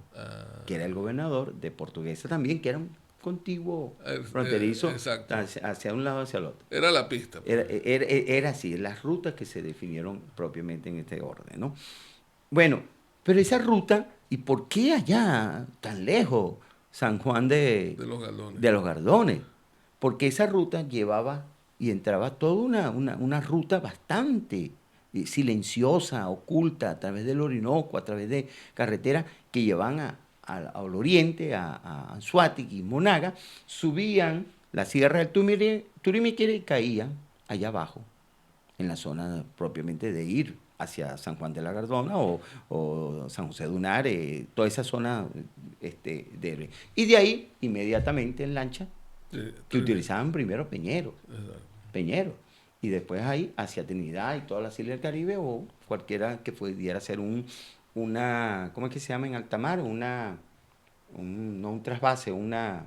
que era el gobernador de Portuguesa también, que era un contiguo fronterizo exacto. hacia un lado hacia el otro. Era la pista. Pues. Era así, las rutas que se definieron propiamente en este orden, ¿no? Bueno, pero esa ruta, ¿y por qué allá, tan lejos, San Juan De los Galdones. de los Gardones? Porque esa ruta llevaba y entraba toda una ruta bastante silenciosa, oculta, a través del Orinoco, a través de carreteras que llevaban al oriente, a Anzoátegui y Monaga, subían la sierra del Turimiquiri y caían allá abajo, en la zona propiamente de ir hacia San Juan de la Gardona o San José de Unare, toda esa zona y de ahí, inmediatamente en lancha, que utilizaban primero Peñero, y después ahí hacia Trinidad y todas las islas del Caribe, o cualquiera que pudiera ser una, ¿cómo es que se llama en alta mar? No un trasvase, Una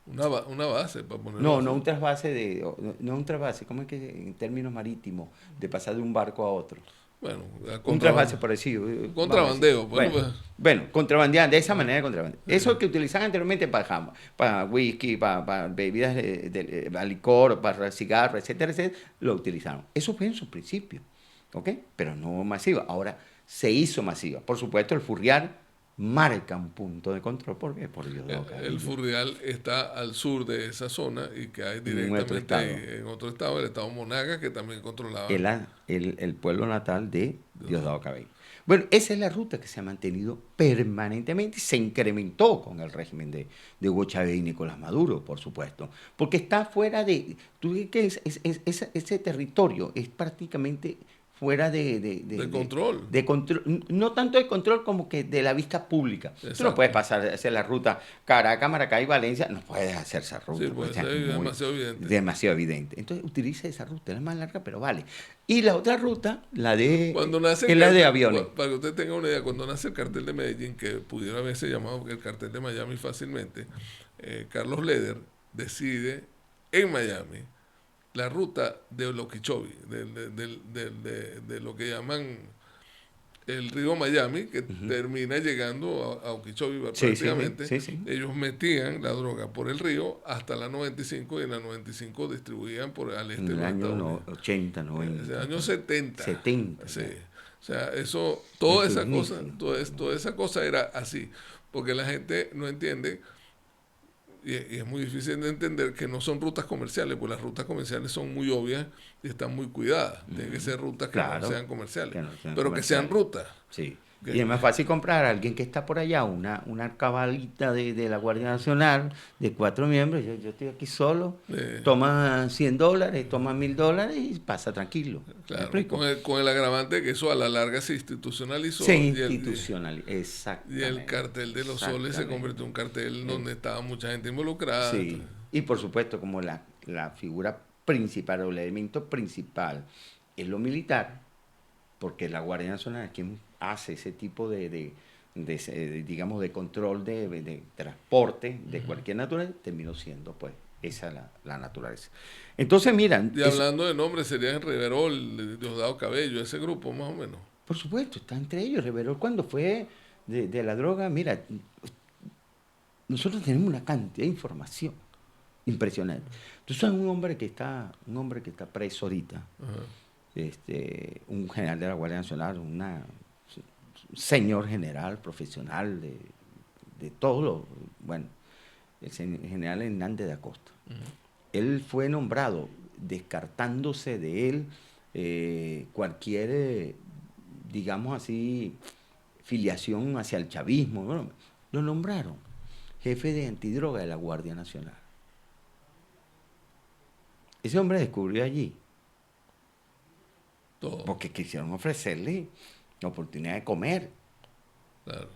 base, para ponerlo no, así. no un trasvase no un trasvase, ¿cómo es que en términos marítimos, de pasar de un barco a otro? Bueno, Un trasvase parecido. Contrabandeo. Bueno, contrabandear, de esa manera contrabandear. Eso que utilizaban anteriormente para whisky, para bebidas para licor, para cigarros, etcétera, etcétera, lo utilizaron. Eso fue en su principio, ¿ok? Pero no masiva. Ahora se hizo masiva. Por supuesto, el Furrial marca un punto de control porque por Diosdado Cabello. El Furrial está al sur de esa zona y que hay directamente en otro estado, el estado Monagas, que también controlaba. El pueblo natal de Diosdado Cabello. Bueno, esa es la ruta que se ha mantenido permanentemente y se incrementó con el régimen de Hugo Chávez y Nicolás Maduro, por supuesto, porque está fuera de... Tú ves que ese territorio es prácticamente fuera de control. De control. No tanto de control como que de la vista pública. Exacto. Tú no puedes pasar a hacer la ruta Caracas, Maracay, Valencia, no puedes hacer esa ruta. Sí, puede ser demasiado evidente. Demasiado evidente. Entonces utiliza esa ruta, es la más larga, pero vale. Y la otra ruta, la de aviones. Para que usted tenga una idea, cuando nace el cartel de Medellín, que pudiera haberse llamado el cartel de Miami fácilmente, Carlos Leder decide en Miami la ruta de Okeechobee, de lo que llaman el río Miami, que termina llegando a Okeechobee prácticamente. Sí. Ellos metían la droga por el río hasta la 95 y en la 95 distribuían al este. En el año 80, 90. En el año 70. 70. Sí. O sea, eso, toda esa cosa era así, porque la gente no entiende. Y es muy difícil de entender que no son rutas comerciales, pues las rutas comerciales son muy obvias y están muy cuidadas. Tienen que ser rutas que no sean comerciales, pero que sean rutas. Sí. Y es más fácil comprar a alguien que está por allá, una arcabalita de la Guardia Nacional de 4 miembros. Yo estoy aquí solo, toma $100, toma $1,000 y pasa tranquilo. Claro, con el agravante que eso a la larga se institucionalizó. Exacto. Y el cartel de los soles se convirtió en un cartel donde estaba mucha gente involucrada. Sí. Y por supuesto, como la figura principal o el elemento principal es lo militar, porque la Guardia Nacional es quien hace ese tipo digamos, de control de transporte de cualquier naturaleza, terminó siendo, pues, esa la naturaleza. Entonces, miran... Y hablando de nombres, sería Riverol, Diosdado Cabello, ese grupo, más o menos. Por supuesto, está entre ellos. Riverol, cuando fue de la droga, mira, nosotros tenemos una cantidad de información impresionante. Entonces, es un hombre que está preso ahorita. Un general de la Guardia Nacional, un señor general, profesional de todo el general Hernández de Acosta. Él fue nombrado, descartándose de él cualquier, digamos así, filiación hacia el chavismo. Bueno, lo nombraron jefe de antidroga de la Guardia Nacional. Ese hombre descubrió allí Todo. Porque quisieron ofrecerle la oportunidad de comer. Claro.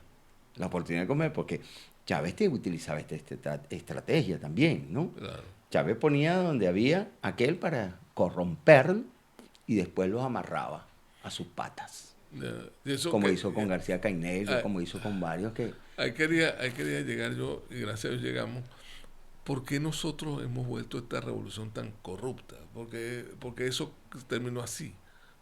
La oportunidad de comer, porque Chávez utilizaba esta estrategia también, ¿no? Claro. Chávez ponía donde había aquel para corromper y después los amarraba a sus patas. Y eso Como que- hizo con García Cainegro, ah, como hizo con varios que... ahí quería llegar yo, y gracias a Dios llegamos. ¿Por qué nosotros hemos vuelto a esta revolución tan corrupta? Porque eso terminó así.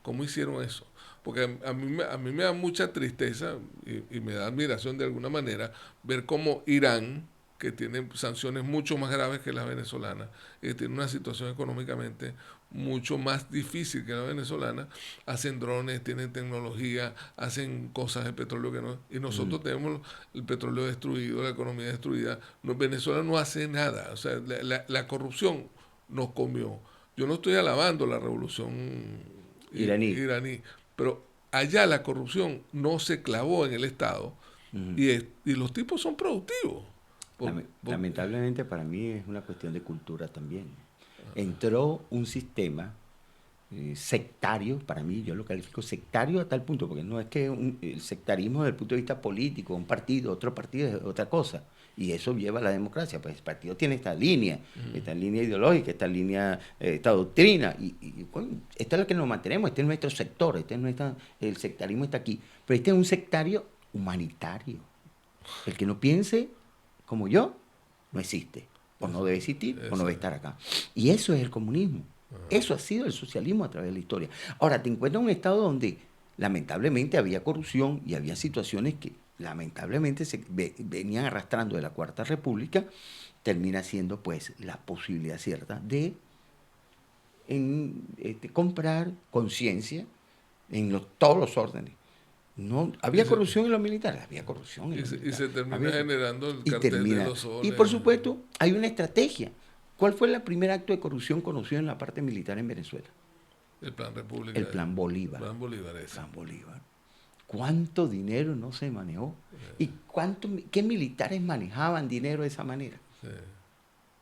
¿Cómo hicieron eso? Porque a mí me da mucha tristeza y me da admiración de alguna manera ver cómo Irán, que tiene sanciones mucho más graves que las venezolanas, y que tiene una situación económicamente mucho más difícil que la venezolana, hacen drones, tienen tecnología, hacen cosas de petróleo que no... Y nosotros tenemos el petróleo destruido, la economía destruida. Venezuela no hace nada. O sea, la corrupción nos comió. Yo no estoy alabando la revolución iraní, pero allá la corrupción no se clavó en el Estado y los tipos son productivos. Lamentablemente para mí es una cuestión de cultura también. Entró un sistema sectario, para mí yo lo califico sectario a tal punto, porque no es que el sectarismo desde el punto de vista político, un partido, otro partido es otra cosa, y eso lleva a la democracia, pues el partido tiene esta línea ideológica, esta línea, esta doctrina, y bueno, esta es la que nos mantenemos, este es nuestro sector, el sectarismo está aquí, pero este es un sectario humanitario. El que no piense como yo, no existe, o no debe existir, o no debe estar acá. Y eso es el comunismo. Eso ha sido el socialismo a través de la historia. Ahora, te encuentras en un estado donde lamentablemente había corrupción y había situaciones que lamentablemente se venían arrastrando de la Cuarta República, termina siendo pues la posibilidad cierta de comprar conciencia en todos los órdenes. No, había corrupción en los militares, había corrupción en los militares. Y se termina generando el cartel de los soles. Y por supuesto, hay una estrategia. ¿Cuál fue el primer acto de corrupción conocido en la parte militar en Venezuela? El Plan República. El Plan Bolívar. Plan Bolívar ese. Plan Bolívar. ¿Cuánto dinero no se manejó? ¿Y qué militares manejaban dinero de esa manera? Sí.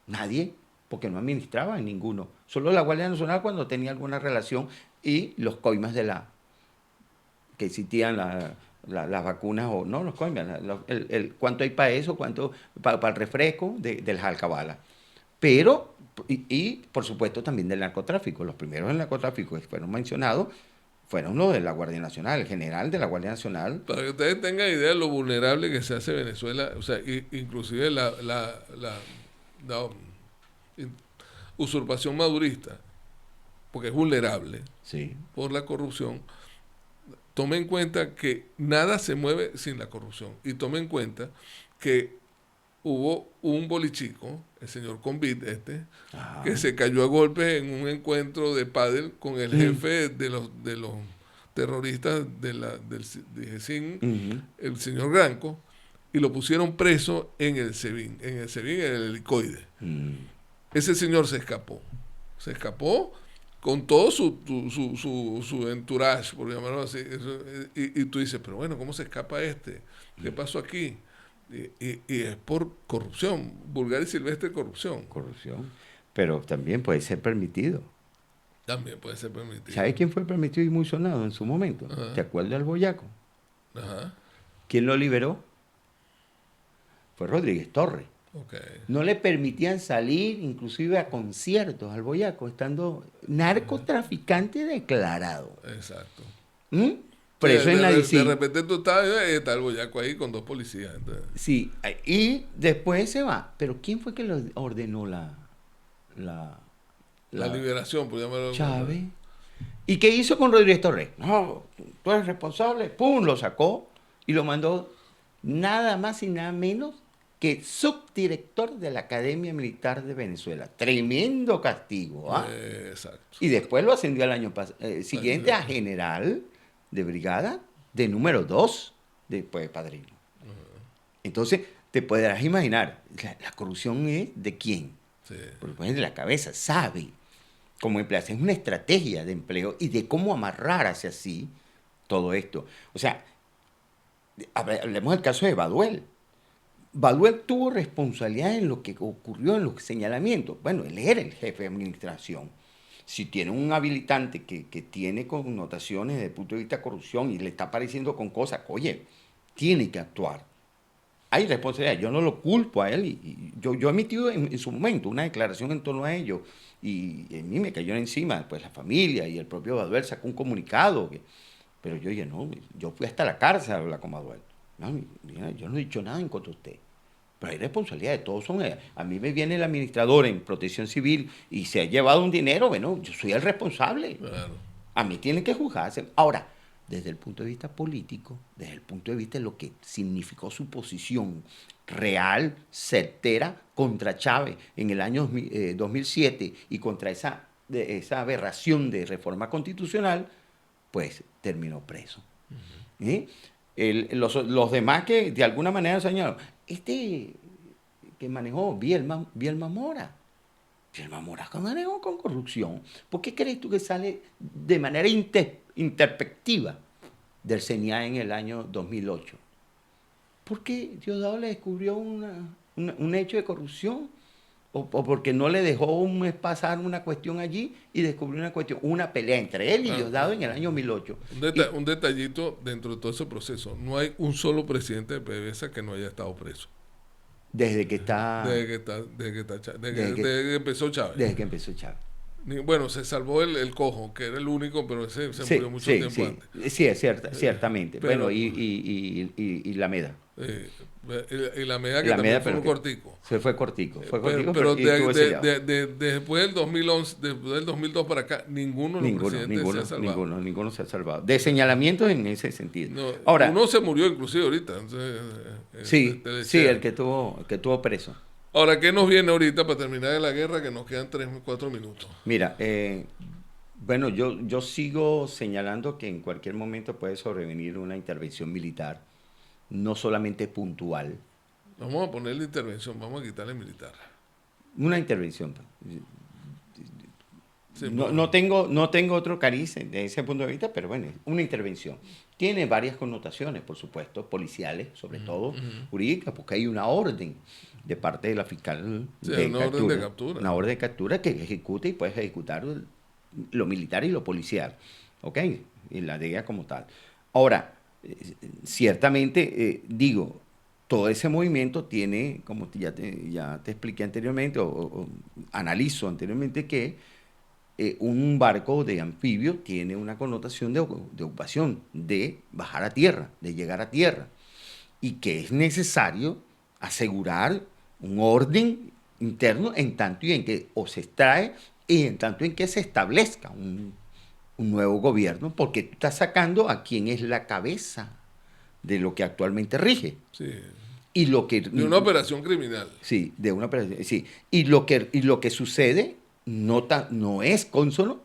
Nadie, porque no administraban ninguno. Solo la Guardia Nacional cuando tenía alguna relación y los coimas que existían las vacunas, o no, los coimas, cuánto hay para eso, cuánto para el refresco del alcabalas. Pero, y por supuesto también del narcotráfico. Los primeros del narcotráfico que fueron mencionados fueron los de la Guardia Nacional, el general de la Guardia Nacional. Para que ustedes tengan idea de lo vulnerable que se hace Venezuela, o sea, inclusive la usurpación madurista, porque es vulnerable por la corrupción. Tome en cuenta que nada se mueve sin la corrupción. Y tome en cuenta que hubo un bolichico, el señor Convit que se cayó a golpes en un encuentro de pádel con el jefe de los terroristas del GESIN, el señor Granco, y lo pusieron preso en el SEBIN, en el helicoide. Ese señor se escapó con todo su entourage, por llamarlo así. Y tú dices, pero bueno, ¿cómo se escapa este? ¿Qué pasó aquí? Y es por corrupción, vulgar y silvestre corrupción. Corrupción. Pero también puede ser permitido. También puede ser permitido. ¿Sabes quién fue permitido y muy sonado en su momento? Ajá. ¿Te acuerdas del Boyaco? Ajá. ¿Quién lo liberó? Fue Rodríguez Torres. Okay. No le permitían salir inclusive a conciertos al Boyaco, estando narcotraficante declarado. Exacto. Preso en la DC. De repente tú estás el Boyaco ahí con 2 policías. Entonces. Sí, y después se va. Pero ¿quién fue que lo ordenó la liberación, por llamarlo? Chávez. ¿Y qué hizo con Rodríguez Torres? No, tú eres responsable. ¡Pum! Lo sacó y lo mandó nada más y nada menos que subdirector de la Academia Militar de Venezuela. Tremendo castigo. Exacto. Y después lo ascendió al año siguiente a general de brigada de número 2 después de Padrino. Entonces, te podrás imaginar, la corrupción es de quién. Sí. Porque de la cabeza, sabe cómo emplearse. Es una estrategia de empleo y de cómo amarrar hacia sí todo esto. O sea, hablemos del caso de Baduel. Baduel tuvo responsabilidad en lo que ocurrió en los señalamientos. Bueno, él era el jefe de administración. si tiene un habilitante que tiene connotaciones desde el punto de vista de corrupción y le está apareciendo con cosas, oye, tiene que actuar. Hay responsabilidad, yo no lo culpo a él. Y yo he emitido en su momento una declaración en torno a ello y a mí me cayó encima, pues la familia y el propio Baduel sacó un comunicado. Pero yo dije, no, yo fui hasta la cárcel a hablar con Baduel. No, mira, yo no he dicho nada en contra de usted. Pero hay responsabilidad de todos. A mí me viene el administrador en Protección Civil y se ha llevado un dinero, bueno, yo soy el responsable. Claro. A mí tienen que juzgarse. Ahora, desde el punto de vista político, desde el punto de vista de lo que significó su posición real, certera, contra Chávez en el año 2007 y contra esa aberración de reforma constitucional, pues terminó preso. ¿Sí? Los demás que de alguna manera señalaron, que manejó Bielma Mora. Bielma Mora manejó con corrupción. ¿Por qué crees tú que sale de manera introspectiva del CENIA en el año 2008? Porque Diosdado le descubrió un hecho de corrupción o porque no le dejó pasar una cuestión allí y descubrió una pelea entre él y Diosdado en el año 2008. Un detallito dentro de todo ese proceso. No hay un solo presidente de PDVSA que no haya estado preso. Desde que empezó Chávez. Desde que empezó Chávez. Bueno, se salvó el Cojo, que era el único, pero ese se murió mucho tiempo antes. Sí, es ciertamente. Pero, bueno, y la Meda. Y la Meda que también fue un cortico. Se fue cortico. Pero después del 2011, después del 2002 para acá, ninguno de los presidentes se ha salvado. Ninguno se ha salvado. De señalamientos en ese sentido. No, ahora, uno se murió inclusive ahorita. Sí, el que estuvo preso. Ahora, ¿qué nos viene ahorita para terminar de la guerra? Que nos quedan 3-4 minutos. Mira, bueno, yo sigo señalando que en cualquier momento puede sobrevenir una intervención militar, no solamente puntual. Vamos a ponerle intervención, vamos a quitarle militar. Una intervención. Sí, no tengo otro cariz de ese punto de vista, pero bueno, una intervención. Tiene varias connotaciones, por supuesto, policiales, sobre todo, jurídicas, porque hay una orden de parte de la fiscal orden de captura. Una orden de captura que ejecuta y puede ejecutar lo militar y lo policial, ¿ok? Y la DEA como tal. Ahora, ciertamente, digo, todo ese movimiento tiene, como ya te expliqué anteriormente, o analizo anteriormente, que un barco de anfibio tiene una connotación de ocupación, de bajar a tierra, de llegar a tierra, y que es necesario asegurar un orden interno en tanto y en que se extrae y en tanto en que se establezca un nuevo gobierno, porque tú estás sacando a quien es la cabeza de lo que actualmente rige. Sí. Y lo que, de una operación criminal. Sí, de una operación, sí. Y lo que sucede no es cónsono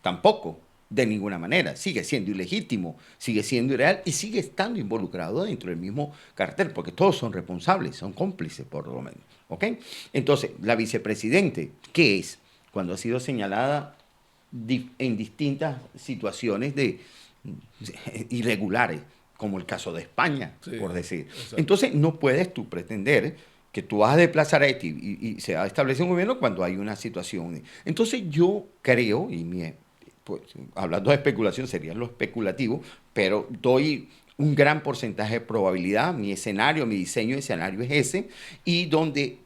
tampoco, de ninguna manera. Sigue siendo ilegítimo, sigue siendo irreal y sigue estando involucrado dentro del mismo cartel, porque todos son responsables, son cómplices por lo menos. ¿Ok? Entonces, la vicepresidente, ¿qué es? Cuando ha sido señalada en distintas situaciones irregulares, como el caso de España, sí, por decir. Exacto. Entonces, no puedes tú pretender que tú vas a desplazar a este y se va a establecer un gobierno cuando hay una situación. Entonces, yo creo, pues, hablando de especulación, sería lo especulativo, pero doy un gran porcentaje de probabilidad. Mi diseño de escenario es ese, y donde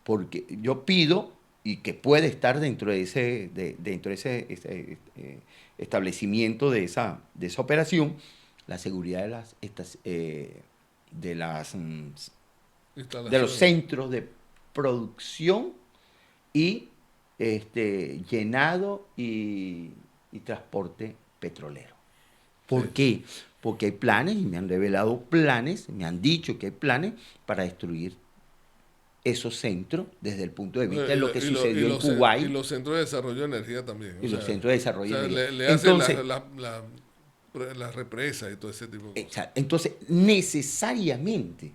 porque yo pido, y que puede estar dentro de ese establecimiento de esa operación, la seguridad de los centros de producción y llenado y transporte petrolero. ¿Por qué? Porque hay planes, y me han revelado planes, me han dicho que hay planes para destruir esos centros desde el punto de vista de lo que sucedió en Kuwait. Y los centros de desarrollo de energía también. Y los centros de desarrollo de energía. Le hacen las represas y todo ese tipo de cosas. Exacto. Entonces, necesariamente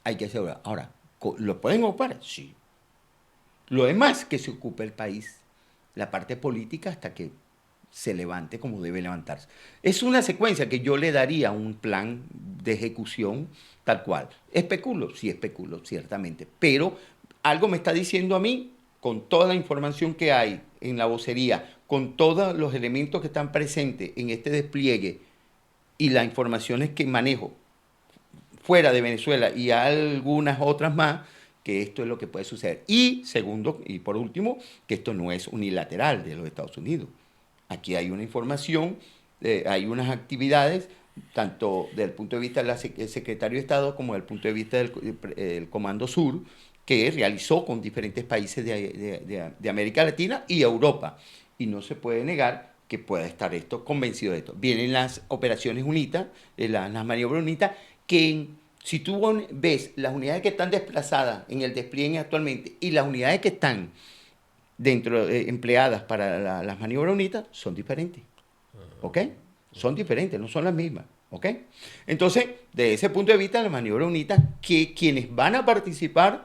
hay que asegurar. Ahora, ¿lo pueden ocupar? Sí. Lo demás que se ocupe el país, la parte política, hasta que se levante como debe levantarse. Es una secuencia que yo le daría un plan de ejecución tal cual. ¿Especulo? Sí, especulo, ciertamente. Pero algo me está diciendo a mí, con toda la información que hay en la vocería, con todos los elementos que están presentes en este despliegue y las informaciones que manejo fuera de Venezuela y algunas otras más, que esto es lo que puede suceder. Y segundo, y por último, que esto no es unilateral de los Estados Unidos. Aquí hay una información, hay unas actividades, tanto desde el punto de vista del secretario de Estado como desde el punto de vista del Comando Sur, que realizó con diferentes países de América Latina y Europa. Y no se puede negar que pueda estar esto convencido de esto. Vienen las operaciones UNITA, las maniobras UNITA, que si tú ves las unidades que están desplazadas en el despliegue actualmente y las unidades que están dentro empleadas para las maniobras UNITA, son diferentes. ¿Ok? Son diferentes, no son las mismas. ¿Ok? Entonces, desde ese punto de vista, la maniobra UNITA, que quienes van a participar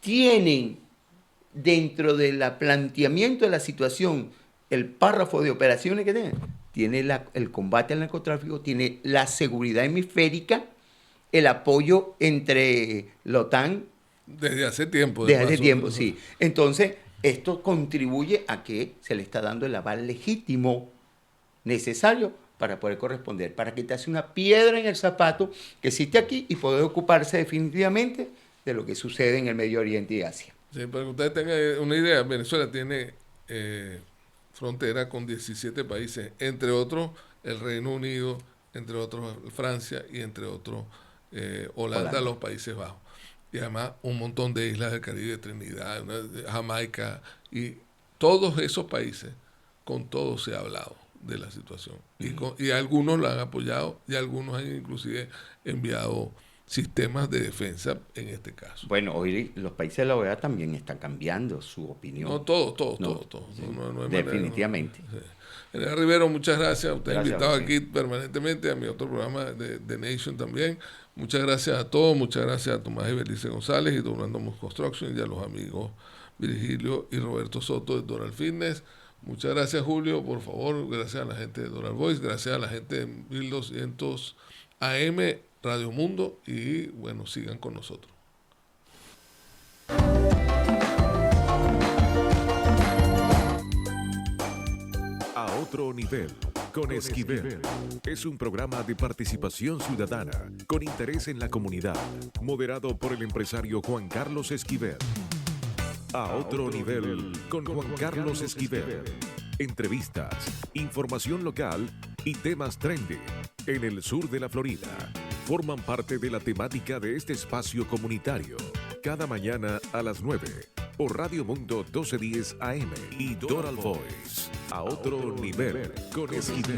tienen dentro del planteamiento de la situación el párrafo de operaciones que tiene el combate al narcotráfico, tiene la seguridad hemisférica, el apoyo entre la OTAN. Desde hace tiempo. Desde hace tiempo, sí. Entonces, esto contribuye a que se le está dando el aval legítimo necesario para poder corresponder, para que te hace una piedra en el zapato que existe aquí y poder ocuparse definitivamente de lo que sucede en el Medio Oriente y Asia. Sí, para que ustedes tengan una idea, Venezuela tiene frontera con 17 países, entre otros el Reino Unido, entre otros Francia y entre otros Holanda, los Países Bajos. Y además un montón de islas del Caribe, Trinidad, Jamaica, y todos esos países, con todos se ha hablado de la situación. Y algunos la han apoyado y algunos han inclusive enviado sistemas de defensa en este caso. Bueno, hoy los países de la OEA también están cambiando su opinión. No, todos. Sí, no definitivamente. Manera, sí. General Rivero, muchas gracias. Usted ha invitado sí. aquí permanentemente a mi otro programa de The Nation también. Muchas gracias a todos. Muchas gracias a Tomás y Belice González y Donando Mus Construction y a los amigos Virgilio y Roberto Soto de Doral Fitness. Muchas gracias, Julio, por favor. Gracias a la gente de Doral Voice. Gracias a la gente de 1200 AM Radio Mundo y bueno, sigan con nosotros. A otro nivel, con Esquivel. Es un programa de participación ciudadana con interés en la comunidad, moderado por el empresario Juan Carlos Esquivel. A otro nivel, con Juan Carlos Esquivel. Entrevistas, información local y temas trending en el sur de la Florida. Forman parte de la temática de este espacio comunitario. Cada mañana a las 9 por Radio Mundo 1210 AM y Doral Voice. A otro nivel con Esquivel.